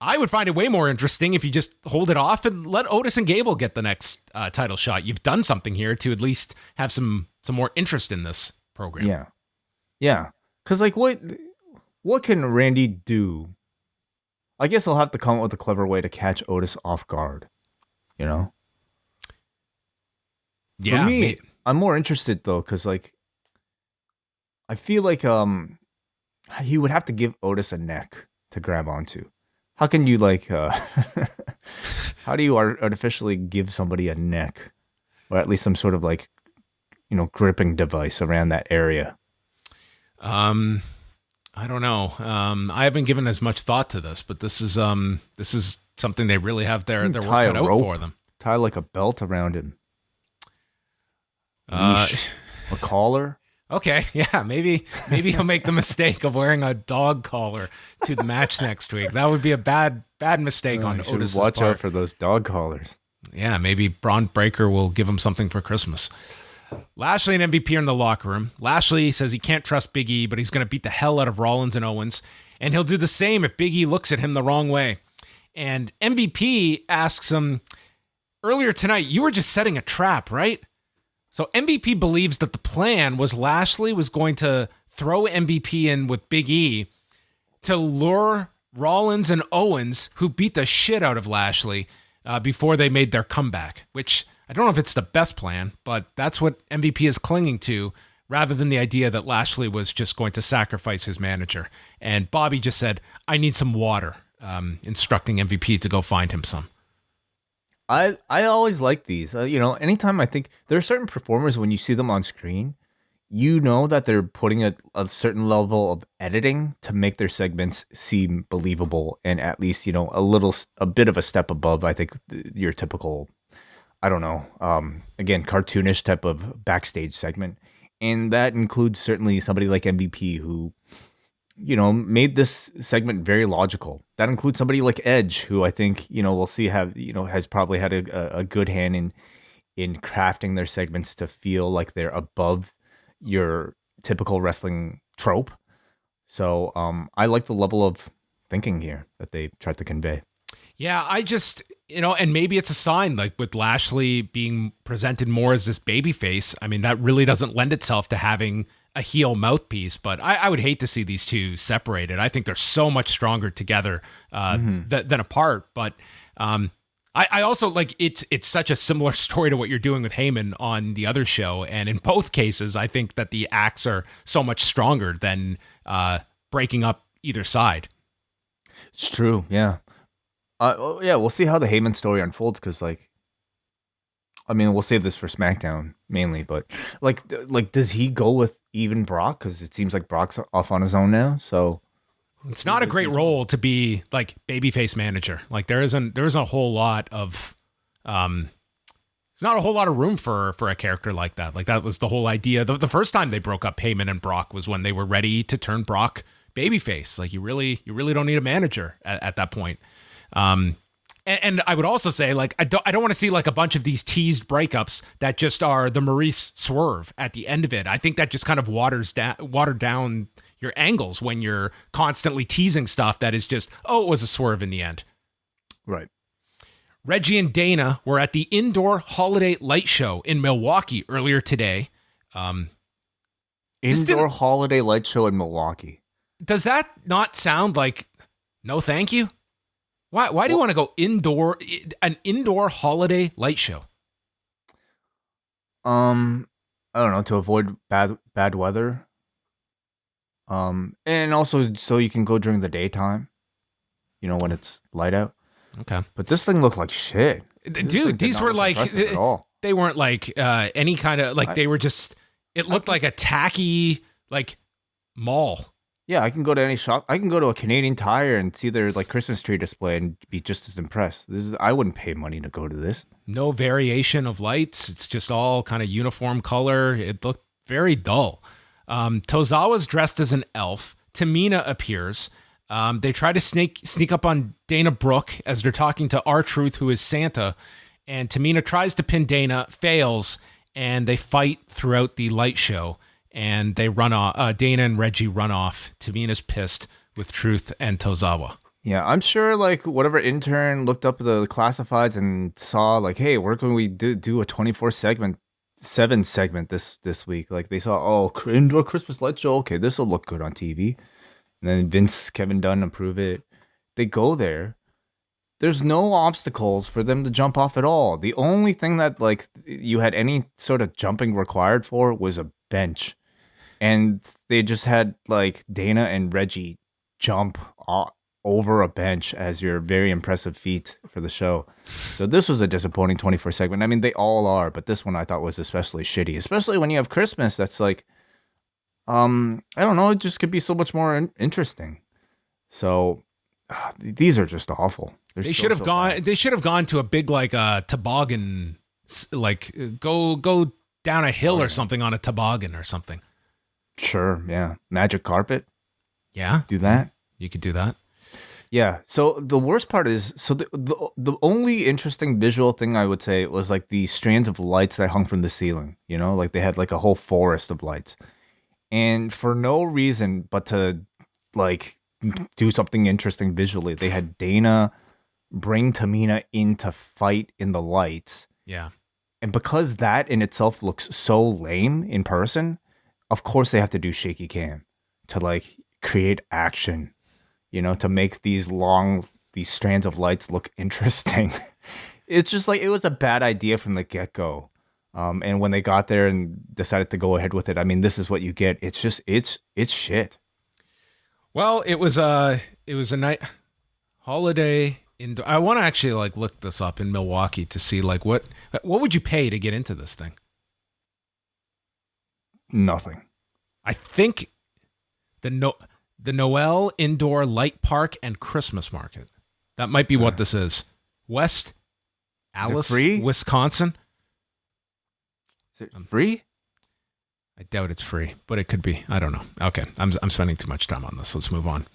I would find it way more interesting if you just hold it off and let Otis and Gable get the next title shot. You've done something here to at least have some more interest in this program. Yeah. Because like, what can Randy do? I guess he'll have to come up with a clever way to catch Otis off guard. Yeah. For me, I'm more interested though, because like, I feel like he would have to give Otis a neck to grab onto. How can you like, how do you artificially give somebody a neck, or at least some sort of like, gripping device around that area? I don't know. I haven't given as much thought to this, but this is something they really have their work cut out for them. Tie like a belt around him. A collar. Okay, yeah, maybe he'll make the mistake of wearing a dog collar to the match next week. That would be a bad mistake on Otis' part. Watch out for those dog collars. Yeah, maybe Braun Breaker will give him something for Christmas. Lashley and MVP are in the locker room. Lashley says he can't trust Biggie, but he's going to beat the hell out of Rollins and Owens, and he'll do the same if Biggie looks at him the wrong way. And MVP asks him, earlier tonight, you were just setting a trap, right? So MVP believes that the plan was Lashley was going to throw MVP in with Big E to lure Rollins and Owens, who beat the shit out of Lashley before they made their comeback, which I don't know if it's the best plan, but that's what MVP is clinging to, rather than the idea that Lashley was just going to sacrifice his manager. And Bobby just said, I need some water, instructing MVP to go find him some. I always like these. Anytime I think there are certain performers, when you see them on screen, you know that they're putting a certain level of editing to make their segments seem believable and at least, a bit of a step above, I think, your typical, I don't know, again, cartoonish type of backstage segment. And that includes certainly somebody like MVP who, made this segment very logical. That includes somebody like Edge, who I think, we'll see has probably had a good hand in crafting their segments to feel like they're above your typical wrestling trope. So I like the level of thinking here that they tried to convey. Yeah, I just, and maybe it's a sign, like with Lashley being presented more as this babyface. I mean, that really doesn't lend itself to having a heel mouthpiece, but I would hate to see these two separated. I think they're so much stronger together than apart. But I also like it's such a similar story to what you're doing with Heyman on the other show. And in both cases, I think that the acts are so much stronger than breaking up either side. It's true. Yeah. We'll see how the Heyman story unfolds because, we'll save this for SmackDown mainly, but does he go with even Brock? Because it seems like Brock's off on his own now. So it's not a great role to be like babyface manager. Like there isn't a whole lot of, there's not a whole lot of room for a character like that. Like that was the whole idea. The first time they broke up Heyman and Brock was when they were ready to turn Brock babyface. Like you really don't need a manager at that point. And I would also say, like, I don't want to see like a bunch of these teased breakups that just are the Maryse swerve at the end of it. I think that just kind of watered down your angles when you're constantly teasing stuff that is just, it was a swerve in the end. Right. Reggie and Dana were at the indoor holiday light show in Milwaukee earlier today. Indoor holiday light show in Milwaukee. Does that not sound like no thank you? Why do you want to go an indoor holiday light show? I don't know, to avoid bad weather. And also so you can go during the daytime, when it's light out. Okay. But this thing looked like shit. Dude, these were like, they weren't like any kind of, like they were just, it looked like a tacky, like mall. Yeah, I can go to any shop. I can go to a Canadian Tire and see their like Christmas tree display and be just as impressed. I wouldn't pay money to go to this. No variation of lights. It's just all kind of uniform color. It looked very dull. Tozawa's dressed as an elf. Tamina appears. They try to sneak up on Dana Brooke as they're talking to R-Truth, who is Santa. And Tamina tries to pin Dana, fails, and they fight throughout the light show. And they run off. Dana and Reggie run off. Tamina's pissed with Truth and Tozawa. Yeah, I'm sure like whatever intern looked up the classifieds and saw like, hey, where can we do a 24/7 segment this week? Like they saw, indoor Christmas light show. Okay, this will look good on TV. And then Vince, Kevin Dunn approve it. They go there. There's no obstacles for them to jump off at all. The only thing that like you had any sort of jumping required for was a bench. And they just had like Dana and Reggie jump over a bench as your very impressive feat for the show. So this was a disappointing 24 segment. I mean, they all are, but this one I thought was especially shitty, especially when you have Christmas. That's like, I don't know. It just could be so much more interesting. So these are just awful. They should have gone. Bad. They should have gone to a big like toboggan, like go down a hill or something on a toboggan or something. Sure, yeah. Magic carpet. Yeah. Do that. You could do that. Yeah. So the worst part is, so the only interesting visual thing I would say was like the strands of lights that hung from the ceiling, like they had like a whole forest of lights. And for no reason but to like do something interesting visually, they had Dana, bring Tamina in to fight in the lights. Yeah. And because that in itself looks so lame in person, of course they have to do shaky cam to like create action, to make these strands of lights look interesting. It's just like, it was a bad idea from the get-go. And when they got there and decided to go ahead with it, I mean, this is what you get. It's just, it's shit. Well, it was a night holiday. I want to actually like look this up in Milwaukee to see like what would you pay to get into this thing? Nothing. I think the Noel Indoor Light Park and Christmas Market. That might be what this is. West Alice, Wisconsin. Is it free? I doubt it's free, but it could be. I don't know. Okay, I'm spending too much time on this. Let's move on.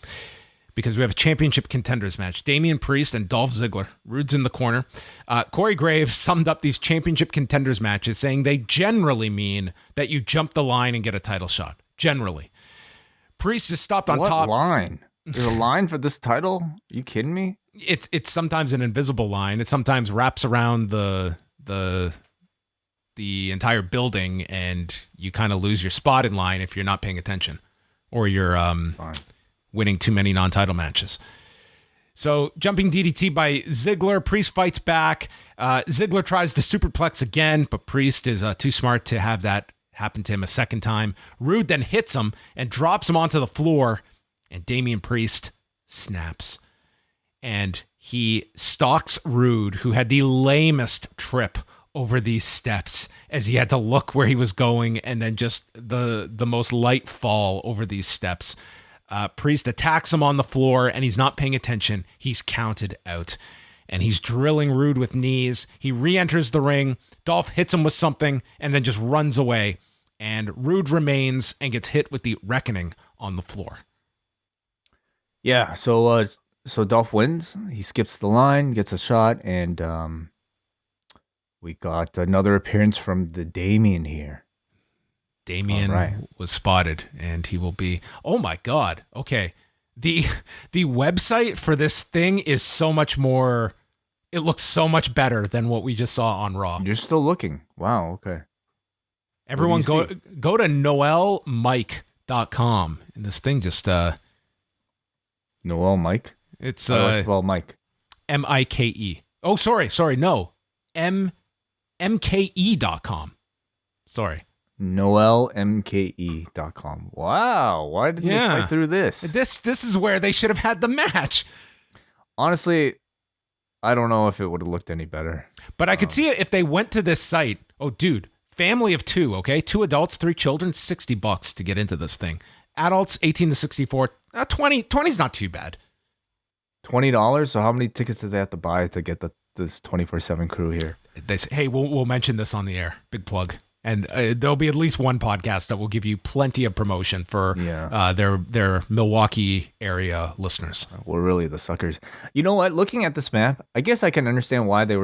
Because we have a Championship Contenders match. Damian Priest and Dolph Ziggler. Rude's in the corner. Corey Graves summed up these Championship Contenders matches saying they generally mean that you jump the line and get a title shot. Generally. Priest is stopped on top. What line? There's a line for this title? Are you kidding me? It's sometimes an invisible line. It sometimes wraps around the entire building, and you kind of lose your spot in line if you're not paying attention, or you're winning too many non-title matches. So jumping DDT by Ziggler. Priest fights back. Ziggler tries to superplex again, but Priest is too smart to have that happen to him a second time. Rude then hits him and drops him onto the floor, and Damian Priest snaps. And he stalks Rude, who had the lamest trip over these steps, as he had to look where he was going, and then just the most light fall over these steps. Priest attacks him on the floor, and he's not paying attention. He's counted out, and he's drilling Rude with knees. He re-enters the ring. Dolph hits him with something and then just runs away, and Rude remains and gets hit with the Reckoning on the floor. Yeah, so Dolph wins. He skips the line, gets a shot, and we got another appearance from the Damian here. Damian was spotted, and he will be... Oh my God. Okay. The website for this thing is so much more... It looks so much better than what we just saw on Raw. You're still looking. Wow, okay. Everyone go to noelmike.com, and this thing just... Noel Mike? It's... well, Mike. M-I-K-E. Oh, sorry, no. MKE.com. Sorry. NoelMKE.com. Wow. Why didn't they fight through this? This is where they should have had the match. Honestly, I don't know if it would have looked any better. But I could see it if they went to this site. Oh, dude. Family of 2, okay? 2 adults, 3 children, $60 to get into this thing. Adults, 18 to 64, 20's not too bad. $20? So how many tickets did they have to buy to get this 24/7 crew here? They say, hey, we'll mention this on the air. Big plug. And there'll be at least one podcast that will give you plenty of promotion for their Milwaukee area listeners. We're really the suckers. You know what? Looking at this map, I guess I can understand why they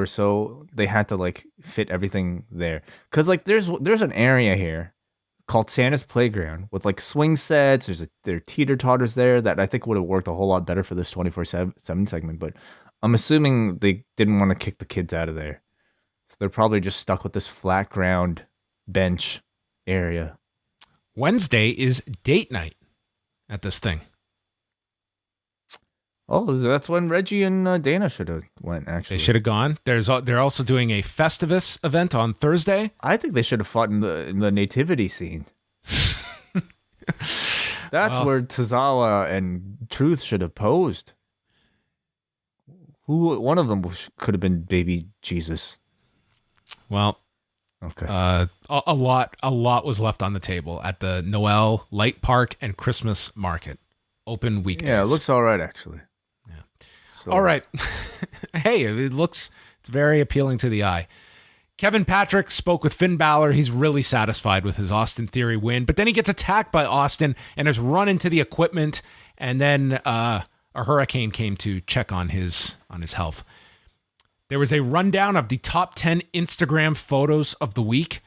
had to like fit everything there. Because like there's an area here called Santa's Playground with like swing sets. There are teeter-totters there that I think would have worked a whole lot better for this 24/7 segment. But I'm assuming they didn't want to kick the kids out of there. So they're probably just stuck with this flat ground bench area. Wednesday is date night at this thing. Oh, that's when Reggie and Dana should have went, actually. They should have gone. They're also doing a Festivus event on Thursday. I think they should have fought in the nativity scene. That's where Tozawa and Truth should have posed. One of them could have been baby Jesus. Well, okay. A lot was left on the table at the Noel Light Park and Christmas Market. Open weekdays. Yeah, it looks all right, actually. Yeah. So. All right. Hey, it's very appealing to the eye. Kevin Patrick spoke with Finn Balor. He's really satisfied with his Austin Theory win, but then he gets attacked by Austin and is run into the equipment, and then a hurricane came to check on his health. There was a rundown of the top 10 Instagram photos of the week,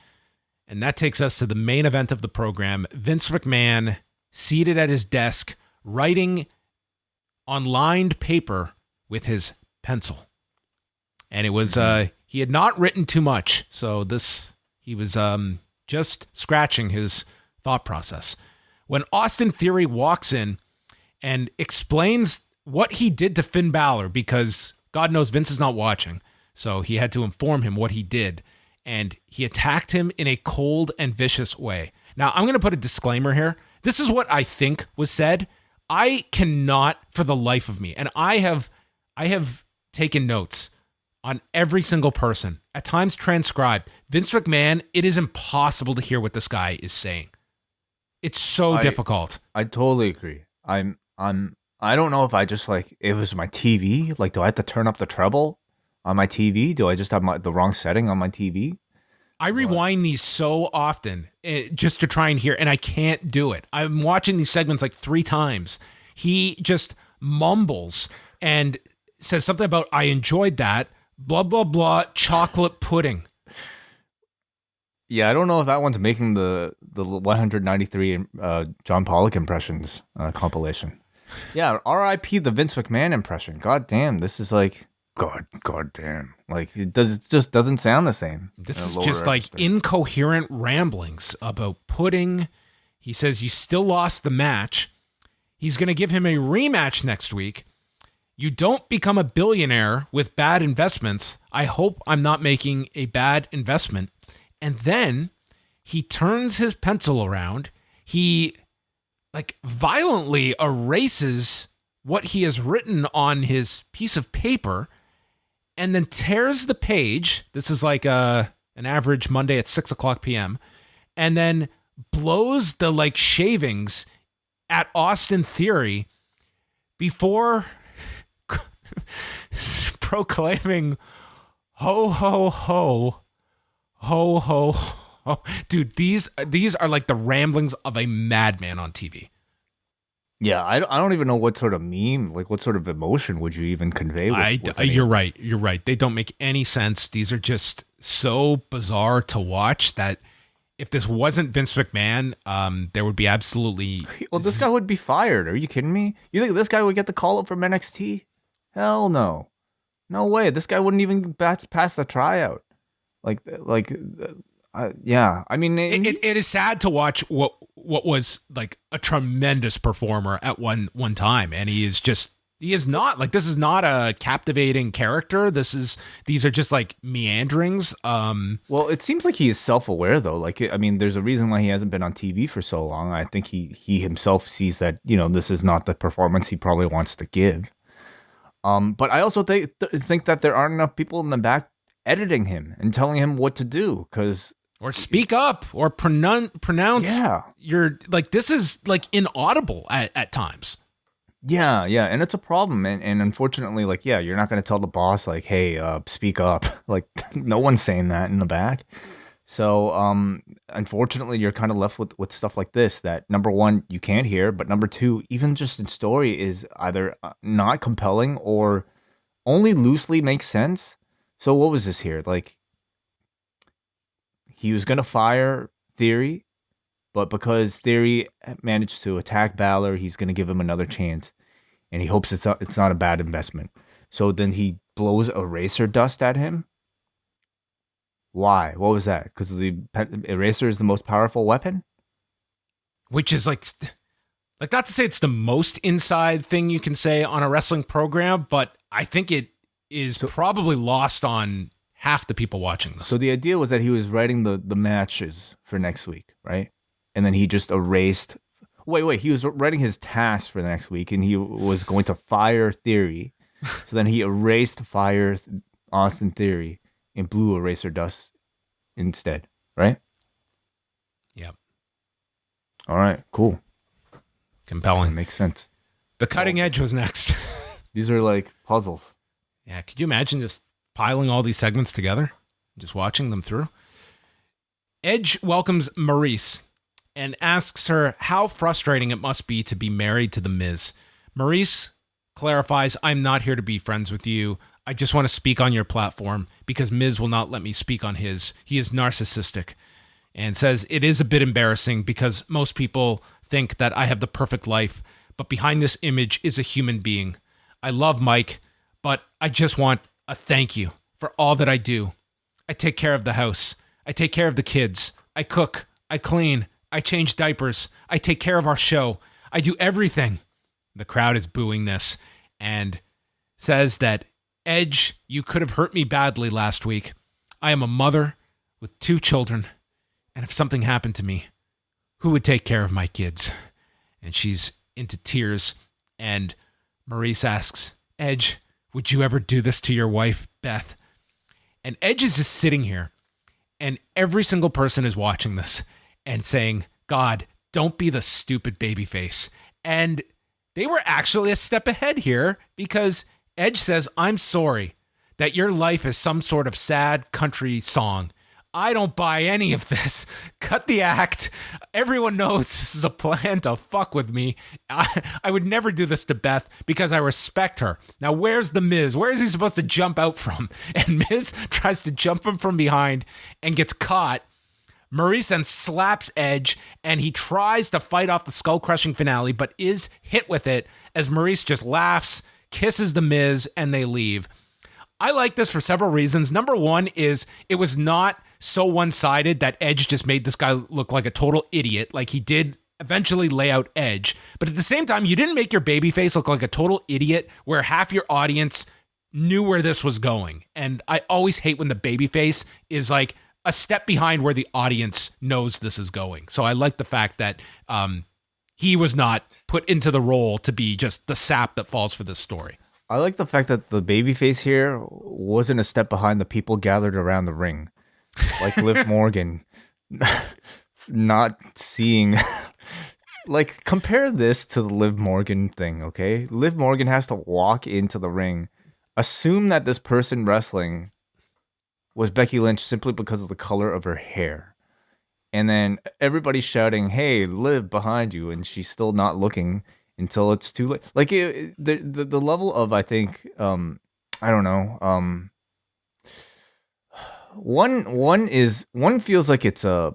and that takes us to the main event of the program. Vince McMahon, seated at his desk, writing on lined paper with his pencil. And it was, he had not written too much. So he was just scratching his thought process. When Austin Theory walks in and explains what he did to Finn Balor, because God knows Vince is not watching, so he had to inform him what he did, and he attacked him in a cold and vicious way. Now, I'm going to put a disclaimer here. This is what I think was said. I cannot, for the life of me, and I have taken notes on every single person, at times transcribed. Vince McMahon, it is impossible to hear what this guy is saying. It's so difficult. I totally agree. I don't know if I just it was my TV. Like, do I have to turn up the treble on my TV? Do I just have the wrong setting on my TV? I rewind these so often just to try and hear, and I can't do it. I'm watching these segments like 3 times. He just mumbles and says something about, I enjoyed that, blah, blah, blah, chocolate pudding. Yeah, I don't know if that one's making the 193 John Pollock impressions compilation. Yeah, R.I.P. the Vince McMahon impression. God damn, this is God damn. It just doesn't sound the same. This is just incoherent ramblings about pudding. He says you still lost the match. He's going to give him a rematch next week. You don't become a billionaire with bad investments. I hope I'm not making a bad investment. And then he turns his pencil around. He violently erases what he has written on his piece of paper and then tears the page. This is an average Monday at 6:00 p.m. And then blows the shavings at Austin Theory before proclaiming, ho, ho, ho, ho, ho, ho. Dude, these are like the ramblings of a madman on TV. Yeah, I don't even know what sort of meme, what sort of emotion would you even convey with You're right. They don't make any sense. These are just so bizarre to watch that if this wasn't Vince McMahon, there would be absolutely... Well, this guy would be fired. Are you kidding me? You think this guy would get the call up from NXT? Hell no. No way. This guy wouldn't even pass the tryout. Yeah. I mean... It is sad to watch what was a tremendous performer at one time, and he is not this is not a captivating character. These are just meanderings. Well, it seems like he is self-aware though. There's a reason why he hasn't been on TV for so long. I think he himself sees that, this is not the performance he probably wants to give. But I also think that there aren't enough people in the back editing him and telling him what to do, or speak up or pronounce. Yeah. This is inaudible at times. Yeah. And it's a problem. And unfortunately, you're not going to tell the boss, hey, speak up. No one's saying that in the back. So, unfortunately, you're kind of left with stuff like this that, number one, you can't hear. But number two, even just in story is either not compelling or only loosely makes sense. So what was this here? He was going to fire Theory, but because Theory managed to attack Balor, he's going to give him another chance, and he hopes it's not a bad investment. So then he blows eraser dust at him. Why? What was that? Because the eraser is the most powerful weapon? Which is not to say it's the most inside thing you can say on a wrestling program, but I think it is probably lost on half the people watching this. So the idea was that he was writing the matches for next week, right? And then he just erased... Wait, he was writing his tasks for the next week, and he was going to fire Theory. So then he fired Austin Theory, and blew eraser dust instead, right? Yep. All right, cool. Compelling. That makes sense. The cutting edge was next. These are puzzles. Yeah, could you imagine just piling all these segments together? Just watching them through? Edge welcomes Maryse and asks her how frustrating it must be to be married to The Miz. Maryse clarifies, I'm not here to be friends with you. I just want to speak on your platform because Miz will not let me speak on his. He is narcissistic. And says, it is a bit embarrassing because most people think that I have the perfect life, but behind this image is a human being. I love Mike, but I just want a thank you for all that I do. I take care of the house. I take care of the kids. I cook. I clean. I change diapers. I take care of our show. I do everything. The crowd is booing this and says that, Edge, you could have hurt me badly last week. I am a mother with 2 children, and if something happened to me, who would take care of my kids? And she's into tears, and Maryse asks, Edge, would you ever do this to your wife, Beth? And Edge is just sitting here, and every single person is watching this and saying, God, don't be the stupid babyface. And they were actually a step ahead here, because Edge says, I'm sorry that your life is some sort of sad country song. I don't buy any of this. Cut the act. Everyone knows this is a plan to fuck with me. I would never do this to Beth because I respect her. Now, where's the Miz? Where is he supposed to jump out from? And Miz tries to jump him from behind and gets caught. Maryse then slaps Edge, and he tries to fight off the skull-crushing finale, but is hit with it as Maryse just laughs, kisses the Miz, and they leave. I like this for several reasons. Number one is it was not so one-sided that Edge just made this guy look like a total idiot. Like, he did eventually lay out Edge. But at the same time, you didn't make your babyface look like a total idiot where half your audience knew where this was going. And I always hate when the babyface is like a step behind where the audience knows this is going. So I like the fact that he was not put into the role to be just the sap that falls for this story. I like the fact that the babyface here wasn't a step behind the people gathered around the ring. Like Liv Morgan not seeing... Like, compare this to the Liv Morgan thing, okay? Liv Morgan has to walk into the ring, assume that this person wrestling was Becky Lynch simply because of the color of her hair. And then everybody's shouting, hey, Liv, behind you, and she's still not looking until it's too late. Like, the level of, I think, I don't know, one feels like it's a,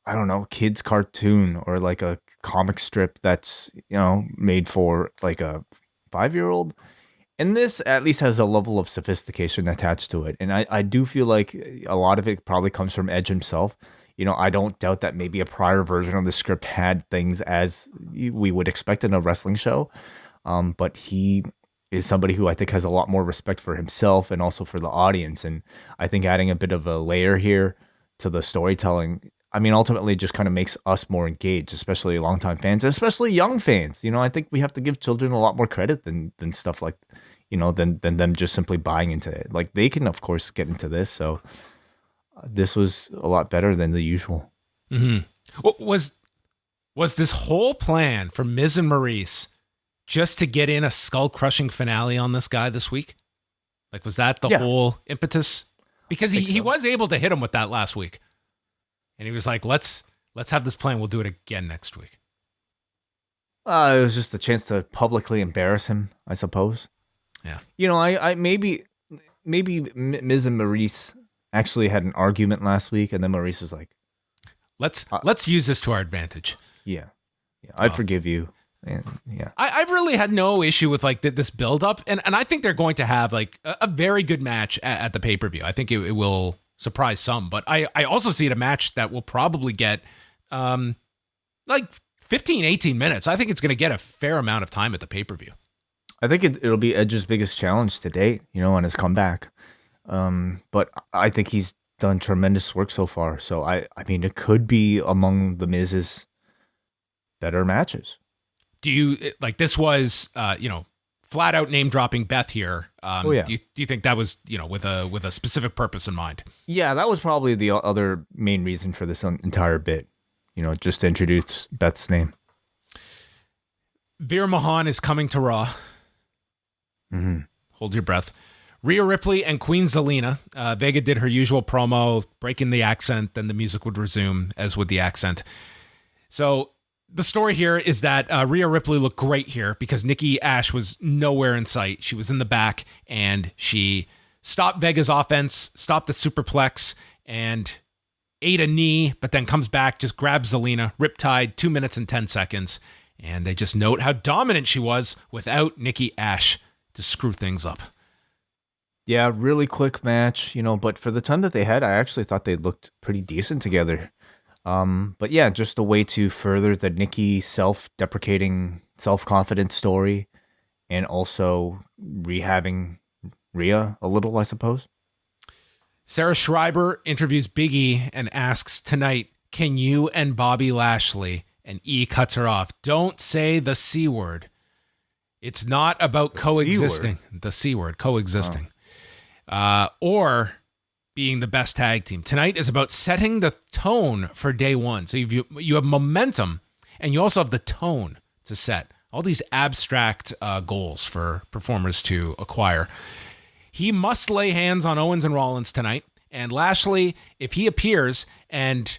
I don't know, kid's cartoon or like a comic strip that's, you know, made for like a 5-year-old. And this at least has a level of sophistication attached to it. And I do feel like a lot of it probably comes from Edge himself. You know, I don't doubt that maybe a prior version of the script had things as we would expect in a wrestling show. But he is somebody who I think has a lot more respect for himself and also for the audience. And I think adding a bit of a layer here to the storytelling, I mean, ultimately it just kind of makes us more engaged, especially longtime fans, especially young fans. You know, I think we have to give children a lot more credit than stuff like, you know, than them just simply buying into it. Like, they can, of course, get into this. So this was a lot better than the usual. Mm-hmm. Was this whole plan for Miz and Maryse just to get in a skull-crushing finale on this guy this week? Like, was that the whole impetus? Because he was able to hit him with that last week. And he was like, let's have this plan. We'll do it again next week. It was just a chance to publicly embarrass him, I suppose. Yeah. You know, I maybe Miz and Maryse actually had an argument last week, and then Maryse was like, let's use this to our advantage. Yeah. I forgive you. And yeah. I've really had no issue with like this build up. And I think they're going to have like a very good match at the pay-per-view. I think it will surprise some, but I also see it a match that will probably get like 15, 18 minutes. I think it's going to get a fair amount of time at the pay-per-view. I think it'll be Edge's biggest challenge to date, you know, on his comeback. But I think he's done tremendous work so far. So I mean, it could be among the Miz's better matches. Do you like this was, you know, flat out name dropping Beth here? Do you think that was, you know, with a specific purpose in mind? Yeah, that was probably the other main reason for this entire bit. You know, just to introduce Beth's name. Veer Mahan is coming to Raw. Mm-hmm. Hold your breath. Rhea Ripley and Queen Zelina. Vega did her usual promo, breaking the accent, then the music would resume, as would the accent. So the story here is that Rhea Ripley looked great here because Nikki Ash was nowhere in sight. She was in the back, and she stopped Vega's offense, stopped the superplex, and ate a knee, but then comes back, just grabs Zelina, riptide, 2 minutes and 10 seconds. And they just note how dominant she was without Nikki Ash to screw things up. Yeah, really quick match, but for the time that they had, I actually thought they looked pretty decent together. But yeah, just a way to further the Nikki self-deprecating, self-confident story, and also rehabbing Rhea a little, I suppose. Sarah Schreiber interviews Biggie and asks tonight, can you and Bobby Lashley? And E cuts her off. Don't say the C word. It's not about coexisting. The C word, coexisting. Or being the best tag team. Tonight is about setting the tone for day one. So you have momentum, and you also have the tone to set. All these abstract goals for performers to acquire. He must lay hands on Owens and Rollins tonight. And Lashley, if he appears and...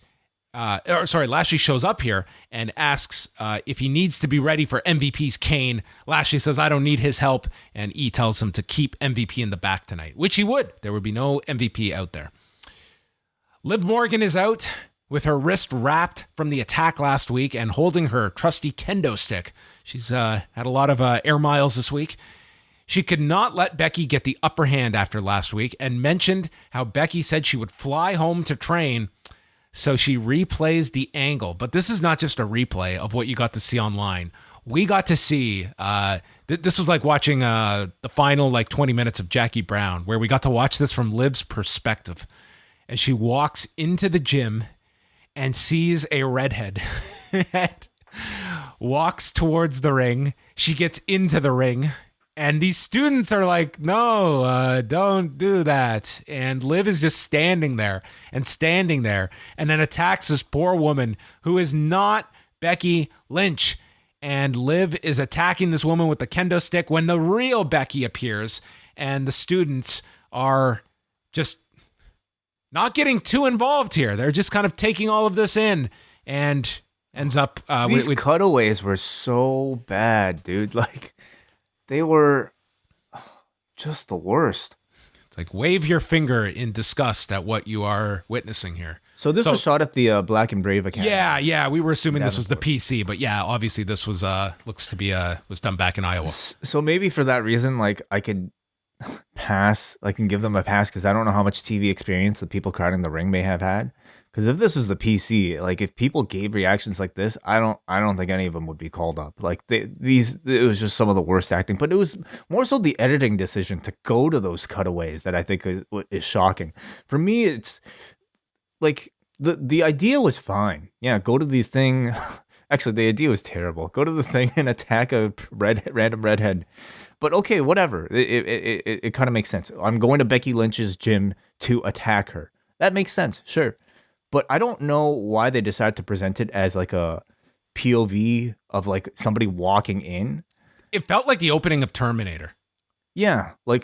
Lashley shows up here and asks if he needs to be ready for MVP's Kane. Lashley says, I don't need his help. And E tells him to keep MVP in the back tonight, which he would. There would be no MVP out there. Liv Morgan is out with her wrist wrapped from the attack last week and holding her trusty kendo stick. She's had a lot of air miles this week. She could not let Becky get the upper hand after last week and mentioned how Becky said she would fly home to train. So she replays the angle. But this is not just a replay of what you got to see online. We got to see, this was like watching the final 20 minutes of Jackie Brown, where we got to watch this from Liv's perspective. As she walks into the gym and sees a redhead. Walks towards the ring. She gets into the ring. And these students are like, no, don't do that. And Liv is just standing there, and then attacks this poor woman who is not Becky Lynch. And Liv is attacking this woman with the kendo stick when the real Becky appears. And the students are just not getting too involved here. They're just kind of taking all of this in, and ends up... These cutaways were so bad, dude. They were just the worst. It's like wave your finger in disgust at what you are witnessing here. So this was shot at the Black and Brave Academy. Yeah. We were assuming this was the PC, but yeah, obviously this was looks to be was done back in Iowa. So maybe for that reason, I could pass. I can give them a pass because I don't know how much TV experience the people crowding the ring may have had. Because if this was the PC, if people gave reactions like this, I don't think any of them would be called up. It was just some of the worst acting. But it was more so the editing decision to go to those cutaways that I think is shocking. For me, it's the idea was fine. Yeah, go to the thing. Actually, the idea was terrible. Go to the thing and attack a random redhead. But okay, whatever. It kind of makes sense. I'm going to Becky Lynch's gym to attack her. That makes sense, sure. But I don't know why they decided to present it as a POV of somebody walking in. It felt like the opening of Terminator. Yeah, we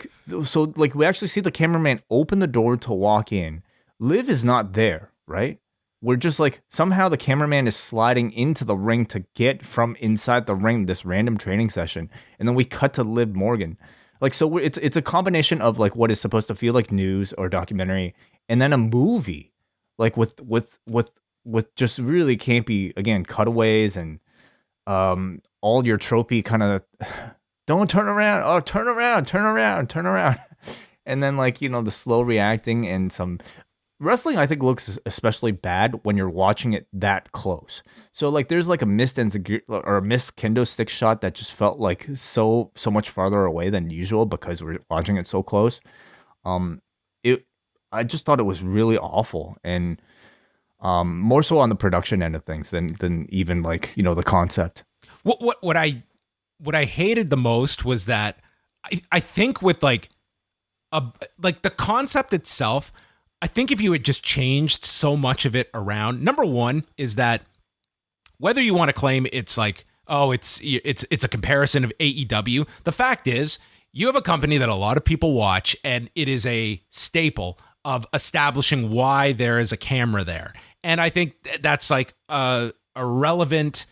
actually see the cameraman open the door to walk in. Liv is not there, right? We're just somehow the cameraman is sliding into the ring to get from inside the ring this random training session, and then we cut to Liv Morgan. It's a combination of what is supposed to feel like news or documentary, and then a movie. With just really campy, again, cutaways and all your tropey kind of don't turn around, oh, turn around. And then the slow reacting and some wrestling, I think, looks especially bad when you're watching it that close. So there's a missed or a missed kendo stick shot that just felt so much farther away than usual because we're watching it so close. I just thought it was really awful, and more so on the production end of things than even the concept. What I hated the most was that I think with the concept itself, I think if you had just changed so much of it around, number one is that whether you want to claim it's it's a comparison of AEW, the fact is you have a company that a lot of people watch, and it is a staple of establishing why there is a camera there. And I think that's a relevant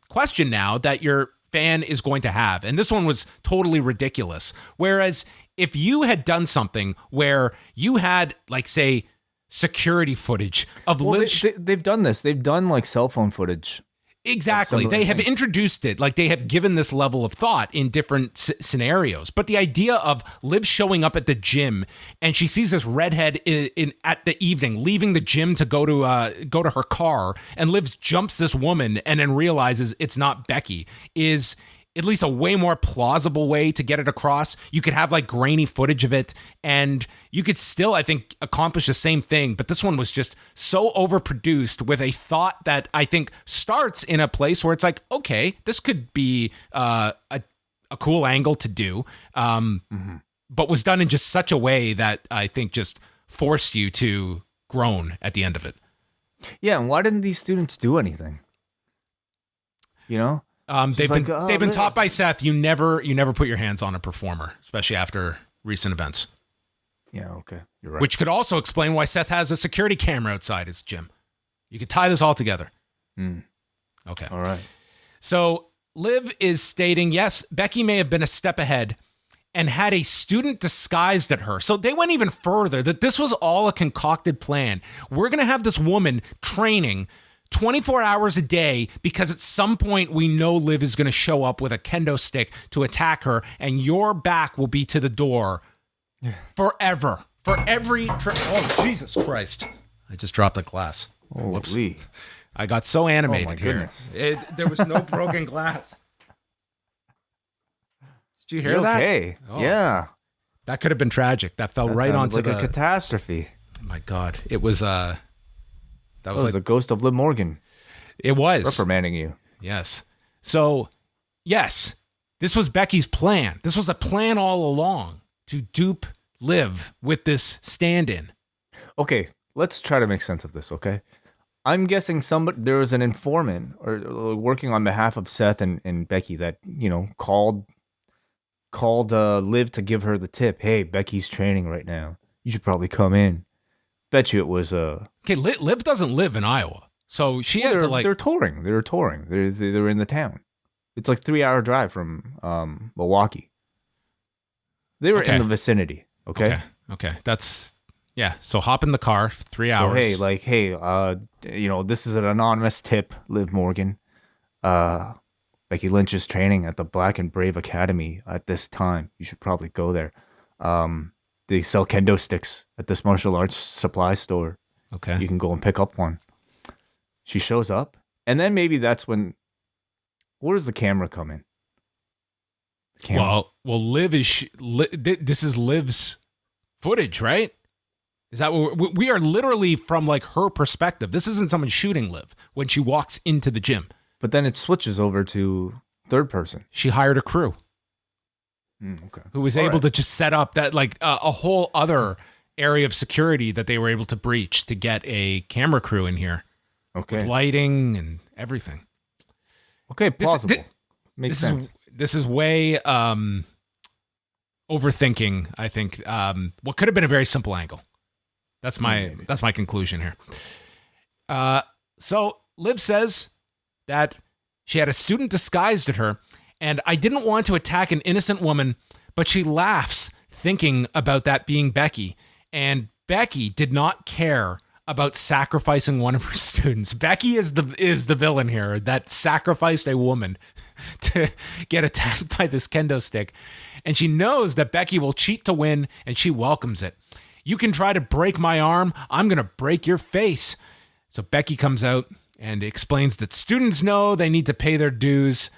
question now that your fan is going to have. And this one was totally ridiculous. Whereas if you had done something where you had say security footage of Lynch. They've done this. They've done cell phone footage. Exactly. They have introduced it, like they have given this level of thought in different scenarios. But the idea of Liv showing up at the gym and she sees this redhead at the evening, leaving the gym to go to her car, and Liv jumps this woman and then realizes it's not Becky, is at least a way more plausible way to get it across. You could have like grainy footage of it and you could still, I think, accomplish the same thing. But this one was just so overproduced with a thought that I think starts in a place where it's like, okay, this could be a cool angle to do. But was done in just such a way that I think just forced you to groan at the end of it. Yeah. And why didn't these students do anything? You know? They've been taught by Seth, you never put your hands on a performer, especially after recent events. Yeah, okay. You're right. Which could also explain why Seth has a security camera outside his gym. You could tie this all together. Okay. All right. So Liv is stating, yes, Becky may have been a step ahead and had a student disguised at her. So they went even further, that this was all a concocted plan. We're going to have this woman training 24 hours a day because at some point we know Liv is going to show up with a kendo stick to attack her, and your back will be to the door forever. For every oh, Jesus Christ. I just dropped a glass. Whoops. I got so animated here. There was no broken glass. Did you hear that? Okay. Oh. Yeah. That could have been tragic. That fell right onto a catastrophe. Oh my God. It was That was like the ghost of Liv Morgan. It was reprimanding you. Yes. So, yes, this was Becky's plan. This was a plan all along to dupe Liv with this stand-in. Okay, let's try to make sense of this. Okay, I'm guessing there was an informant or working on behalf of Seth and Becky that called Liv to give her the tip. Hey, Becky's training right now. You should probably come in. Bet you it was Okay, Liv doesn't live in Iowa, so she had to They're touring. They're touring. They're in the town. It's like 3-hour drive from Milwaukee. They were in the vicinity. Okay. That's So hop in the car, 3 hours. So, this is an anonymous tip, Liv Morgan. Becky Lynch is training at the Black and Brave Academy at this time. You should probably go there. They sell kendo sticks at this martial arts supply store. Okay. You can go and pick up one. She shows up, and then maybe that's when. Where does the camera come in? Well, Liv is. This is Liv's footage, right? Is that what we are literally from like her perspective? This isn't someone shooting Liv when she walks into the gym. But then it switches over to third person. She hired a crew. Okay. Who was able to just set up that like a whole other area of security that they were able to breach to get a camera crew in here. Okay. With lighting and everything. Okay, plausible. Makes sense. This is way overthinking, I think. What could have been a very simple angle. That's my conclusion here. So Liv says that she had a student disguised at her, and I didn't want to attack an innocent woman, but she laughs thinking about that being Becky. And Becky did not care about sacrificing one of her students. Becky is the villain here that sacrificed a woman to get attacked by this kendo stick. And she knows that Becky will cheat to win, and she welcomes it. You can try to break my arm. I'm going to break your face. So Becky comes out and explains that students know they need to pay their dues.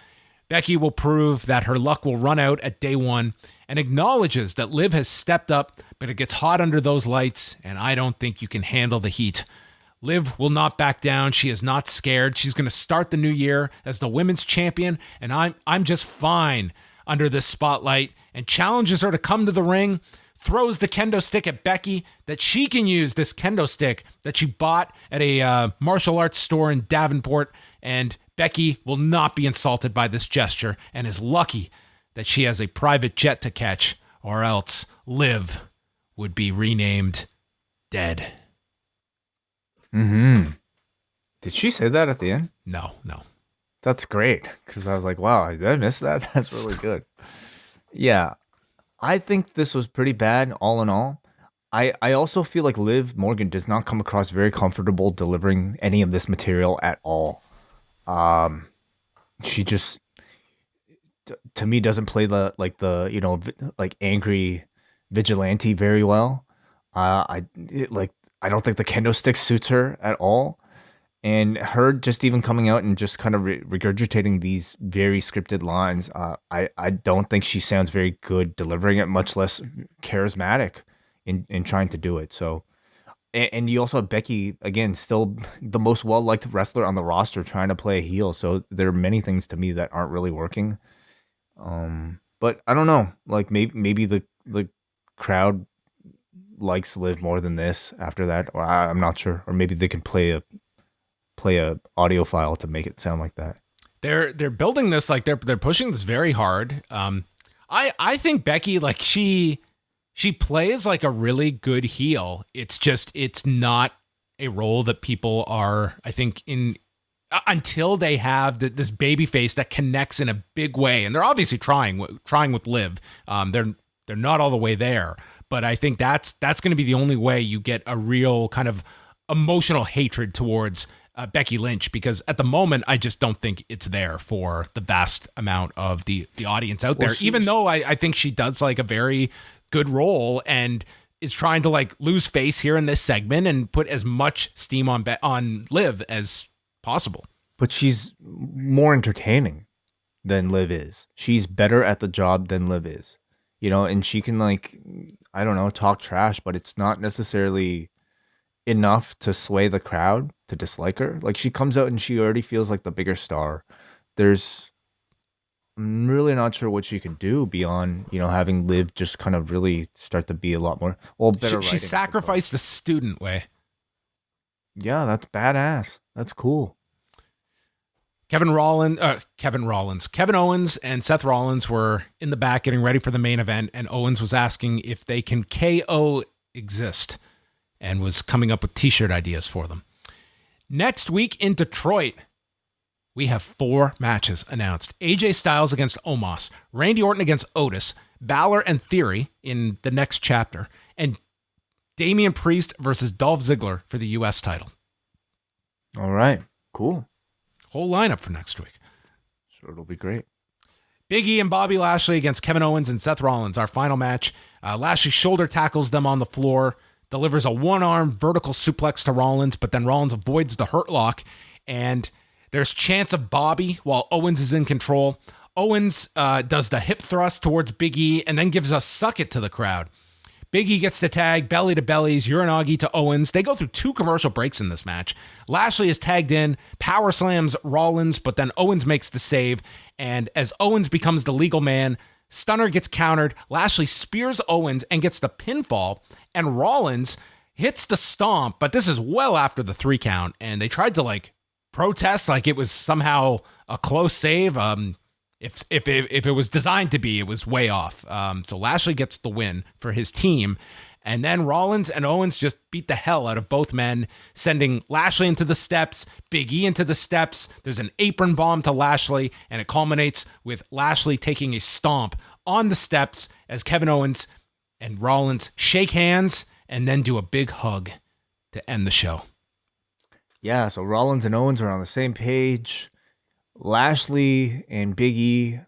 Becky will prove that her luck will run out at day one and acknowledges that Liv has stepped up, but it gets hot under those lights, and I don't think you can handle the heat. Liv will not back down. She is not scared. She's going to start the new year as the women's champion, and I'm just fine under this spotlight, and challenges her to come to the ring, throws the kendo stick at Becky that she can use this kendo stick that she bought at a martial arts store in Davenport, and Becky will not be insulted by this gesture and is lucky that she has a private jet to catch, or else Liv would be renamed dead. Mm-hmm. Did she say that at the end? No. That's great, because I was like, wow, did I miss that? That's really good. Yeah, I think this was pretty bad all in all. I also feel like Liv Morgan does not come across very comfortable delivering any of this material at all. She just, to me, doesn't play the angry vigilante very well. I don't think the kendo stick suits her at all. And her just even coming out and just kind of regurgitating these very scripted lines, I don't think she sounds very good delivering it, much less charismatic in trying to do it. So, and you also have Becky, again, still the most well-liked wrestler on the roster, trying to play a heel. So there are many things to me that aren't really working. But I don't know, like maybe the crowd likes Liv more than this after that, or I'm not sure, or maybe they can play a audio file to make it sound like that. They're building this, like they're pushing this very hard. I think Becky, like she plays like a really good heel. It's not a role that people are, I think, in until they have this baby face that connects in a big way. And they're obviously trying with Liv. They're not all the way there, but I think that's going to be the only way you get a real kind of emotional hatred towards Becky Lynch, because at the moment, I just don't think it's there for the vast amount of the audience out there, even though I think she does like a very good role and is trying to like lose face here in this segment and put as much steam on Liv as possible. But she's more entertaining than Liv is. She's better at the job than Liv is, and she can, like, I don't know, talk trash, but it's not necessarily enough to sway the crowd to dislike her. Like, she comes out and she already feels like the bigger star. I'm really not sure what she can do beyond, having Liv just kind of really start to be a lot more, better. She sacrificed the student way. Yeah, that's badass. That's cool. Kevin Owens and Seth Rollins were in the back getting ready for the main event, and Owens was asking if they can KO exist and was coming up with t-shirt ideas for them. Next week in Detroit, we have 4 matches announced. AJ Styles against Omos, Randy Orton against Otis, Balor and Theory in the next chapter, and Damian Priest versus Dolph Ziggler for the U.S. title. All right, cool. Whole lineup for next week. Sure, it'll be great. Biggie and Bobby Lashley against Kevin Owens and Seth Rollins, our final match. Lashley shoulder tackles them on the floor, delivers a one-arm vertical suplex to Rollins, but then Rollins avoids the hurt lock, and there's chance of Bobby while Owens is in control. Owens does the hip thrust towards Big E and then gives a suck it to the crowd. Big E gets the tag, belly to bellies, Uranagi to Owens. They go through 2 commercial breaks in this match. Lashley is tagged in, power slams Rollins, but then Owens makes the save, and as Owens becomes the legal man, Stunner gets countered, Lashley spears Owens and gets the pinfall, and Rollins hits the stomp, but this is well after the 3 count, and they tried to like protest like it was somehow a close save. If it was designed to be, it was way off. So Lashley gets the win for his team. And then Rollins and Owens just beat the hell out of both men, sending Lashley into the steps, Big E into the steps. There's an apron bomb to Lashley, and it culminates with Lashley taking a stomp on the steps as Kevin Owens and Rollins shake hands and then do a big hug to end the show. Yeah, so Rollins and Owens are on the same page. Lashley and Big E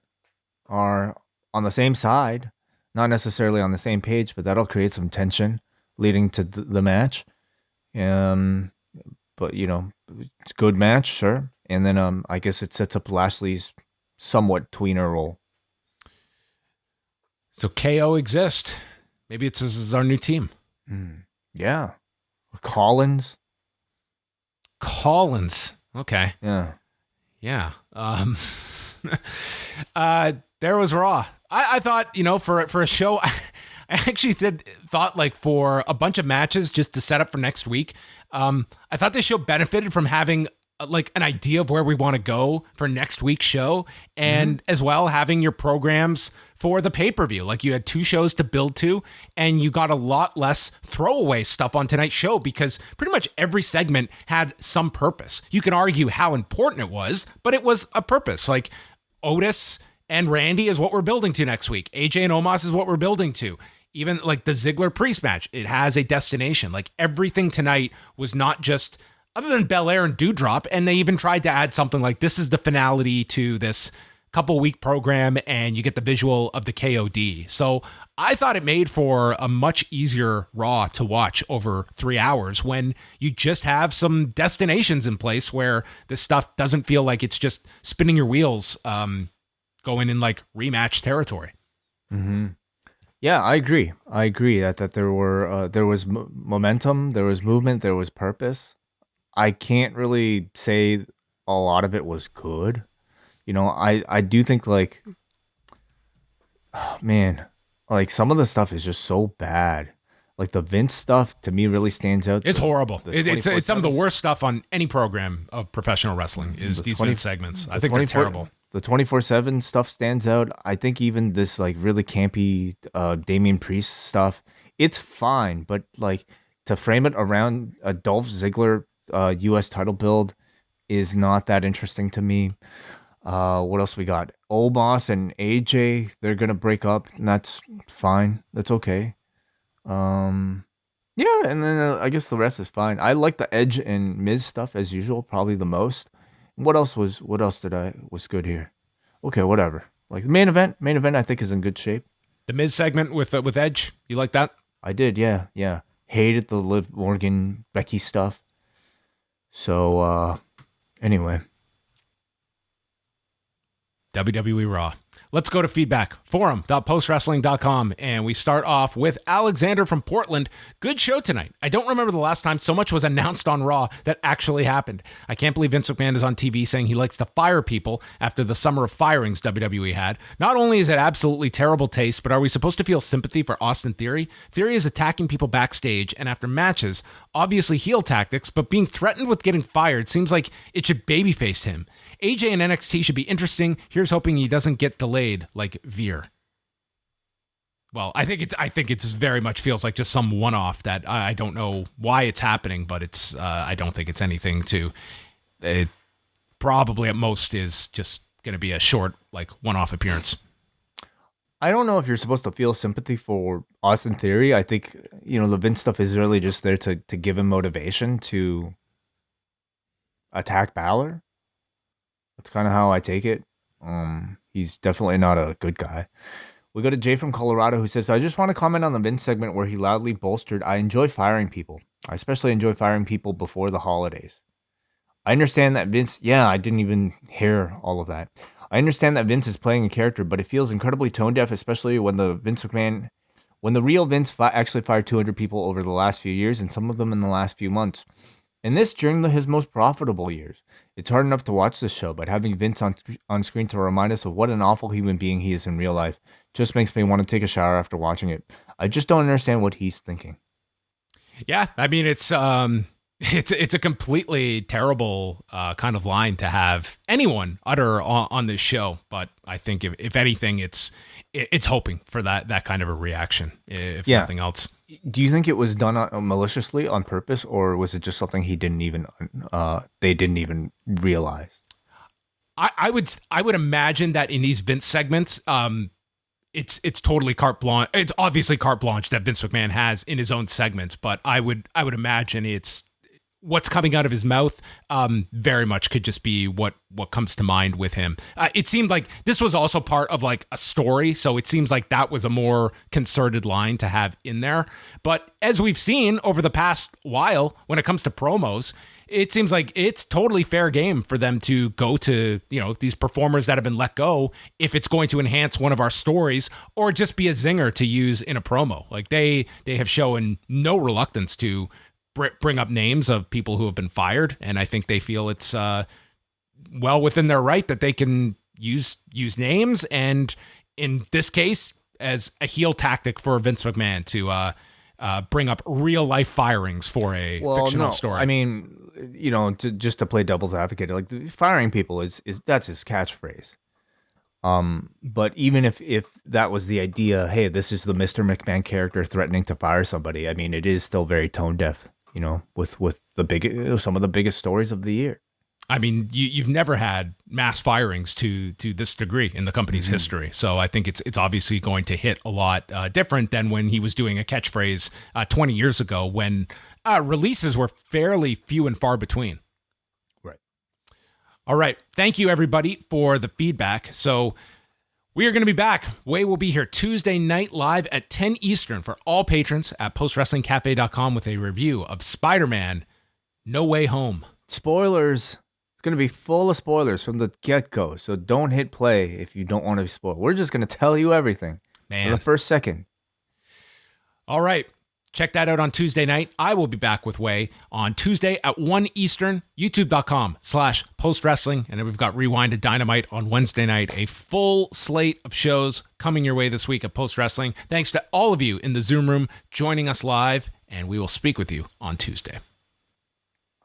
are on the same side, not necessarily on the same page, but that'll create some tension leading to the match. But it's a good match, sure. And then I guess it sets up Lashley's somewhat tweener role. So KO exists. Maybe this is our new team. Yeah. Collins. Okay. Yeah. Yeah. There was Raw. I thought, for a show, I actually thought like for a bunch of matches just to set up for next week. I thought this show benefited from having like an idea of where we want to go for next week's show, and as well having your programs for the pay-per-view. Like you had 2 shows to build to, and you got a lot less throwaway stuff on tonight's show because pretty much every segment had some purpose. You can argue how important it was, but it was a purpose. Like Otis and Randy is what we're building to next week. AJ and Omos is what we're building to. Even like the Ziggler Priest match, it has a destination. Like everything tonight was not just other than Belair and Doudrop, and they even tried to add something like this is the finality to this couple week program, and you get the visual of the KOD. So I thought it made for a much easier Raw to watch over 3 hours when you just have some destinations in place where this stuff doesn't feel like it's just spinning your wheels, going in like rematch territory. Mm-hmm. Yeah, I agree. That there was momentum, there was movement, there was purpose. I can't really say a lot of it was good. You know, I do think like, oh, man, like some of the stuff is just so bad. Like the Vince stuff to me really stands out. It's horrible. It's some of the worst stuff on any program of professional wrestling is these Vince segments. I think they're terrible. The 24/7 stuff stands out. I think even this like really campy Damian Priest stuff, it's fine, but like to frame it around a Dolph Ziggler US title build is not that interesting to me. What else we got? Omos and AJ, they're gonna break up, and that's fine. That's okay. Yeah, and then I guess the rest is fine. I like the Edge and Miz stuff as usual, probably the most. What else was good here? Okay, whatever. Like the main event I think is in good shape. The Miz segment with Edge, you like that? I did, yeah. Hated the Liv Morgan Becky stuff. So anyway. WWE Raw. Let's go to feedback. Forum.postwrestling.com. And we start off with Alexander from Portland. Good show tonight. I don't remember the last time so much was announced on Raw that actually happened. I can't believe Vince McMahon is on TV saying he likes to fire people after the summer of firings WWE had. Not only is it absolutely terrible taste, but are we supposed to feel sympathy for Austin Theory? Theory is attacking people backstage and after matches, obviously heel tactics, but being threatened with getting fired seems like it should babyface him. AJ and NXT should be interesting. Here's hoping he doesn't get delayed like Veer. Well, I think it's very much feels like just some one-off that I don't know why it's happening, but it's I don't think it's anything to. It probably at most is just going to be a short like one-off appearance. I don't know if you're supposed to feel sympathy for Austin Theory. I think the Vince stuff is really just there to give him motivation to attack Balor. That's kind of how I take it. He's definitely not a good guy. We go to Jay from Colorado who says, I just want to comment on the Vince segment where he loudly bolstered, I enjoy firing people. I especially enjoy firing people before the holidays. I understand that Vince, I didn't even hear all of that. I understand that Vince is playing a character, but it feels incredibly tone deaf, especially when the real Vince actually fired 200 people over the last few years and some of them in the last few months. And this during his most profitable years. It's hard enough to watch this show, but having Vince on screen to remind us of what an awful human being he is in real life just makes me want to take a shower after watching it. I just don't understand what he's thinking. Yeah, I mean it's a completely terrible kind of line to have anyone utter on this show. But I think if anything, it's hoping for that kind of a reaction, if nothing else. Do you think it was done maliciously on purpose, or was it just something they didn't even realize? I would imagine that in these Vince segments, it's totally carte blanche. It's obviously carte blanche that Vince McMahon has in his own segments, but I would imagine it's what's coming out of his mouth very much could just be what comes to mind with him. It seemed like this was also part of like a story, so it seems like that was a more concerted line to have in there. But as we've seen over the past while, when it comes to promos, it seems like it's totally fair game for them to go to, these performers that have been let go if it's going to enhance one of our stories or just be a zinger to use in a promo. Like they have shown no reluctance to bring up names of people who have been fired, and I think they feel it's well within their right that they can use names, and in this case, as a heel tactic for Vince McMahon to bring up real life firings for a fictional story. I mean, just to play devil's advocate, like firing people is that's his catchphrase. But even if that was the idea, hey, this is the Mr. McMahon character threatening to fire somebody. I mean, it is still very tone deaf. With some of the biggest stories of the year. I mean, you've never had mass firings to this degree in the company's history. So I think it's obviously going to hit a lot different than when he was doing a catchphrase 20 years ago when releases were fairly few and far between. Right. All right. Thank you, everybody, for the feedback. So we are going to be back. Wai will be here Tuesday night live at 10 Eastern for all patrons at postwrestlingcafe.com with a review of Spider-Man No Way Home. Spoilers. It's going to be full of spoilers from the get-go, so don't hit play if you don't want to be spoiled. We're just going to tell you everything from the first second. All right. Check that out on Tuesday night. I will be back with Wai on Tuesday at 1 Eastern, youtube.com/postwrestling. And then we've got Rewind to Dynamite on Wednesday night. A full slate of shows coming your way this week at Post Wrestling. Thanks to all of you in the Zoom room joining us live, and we will speak with you on Tuesday.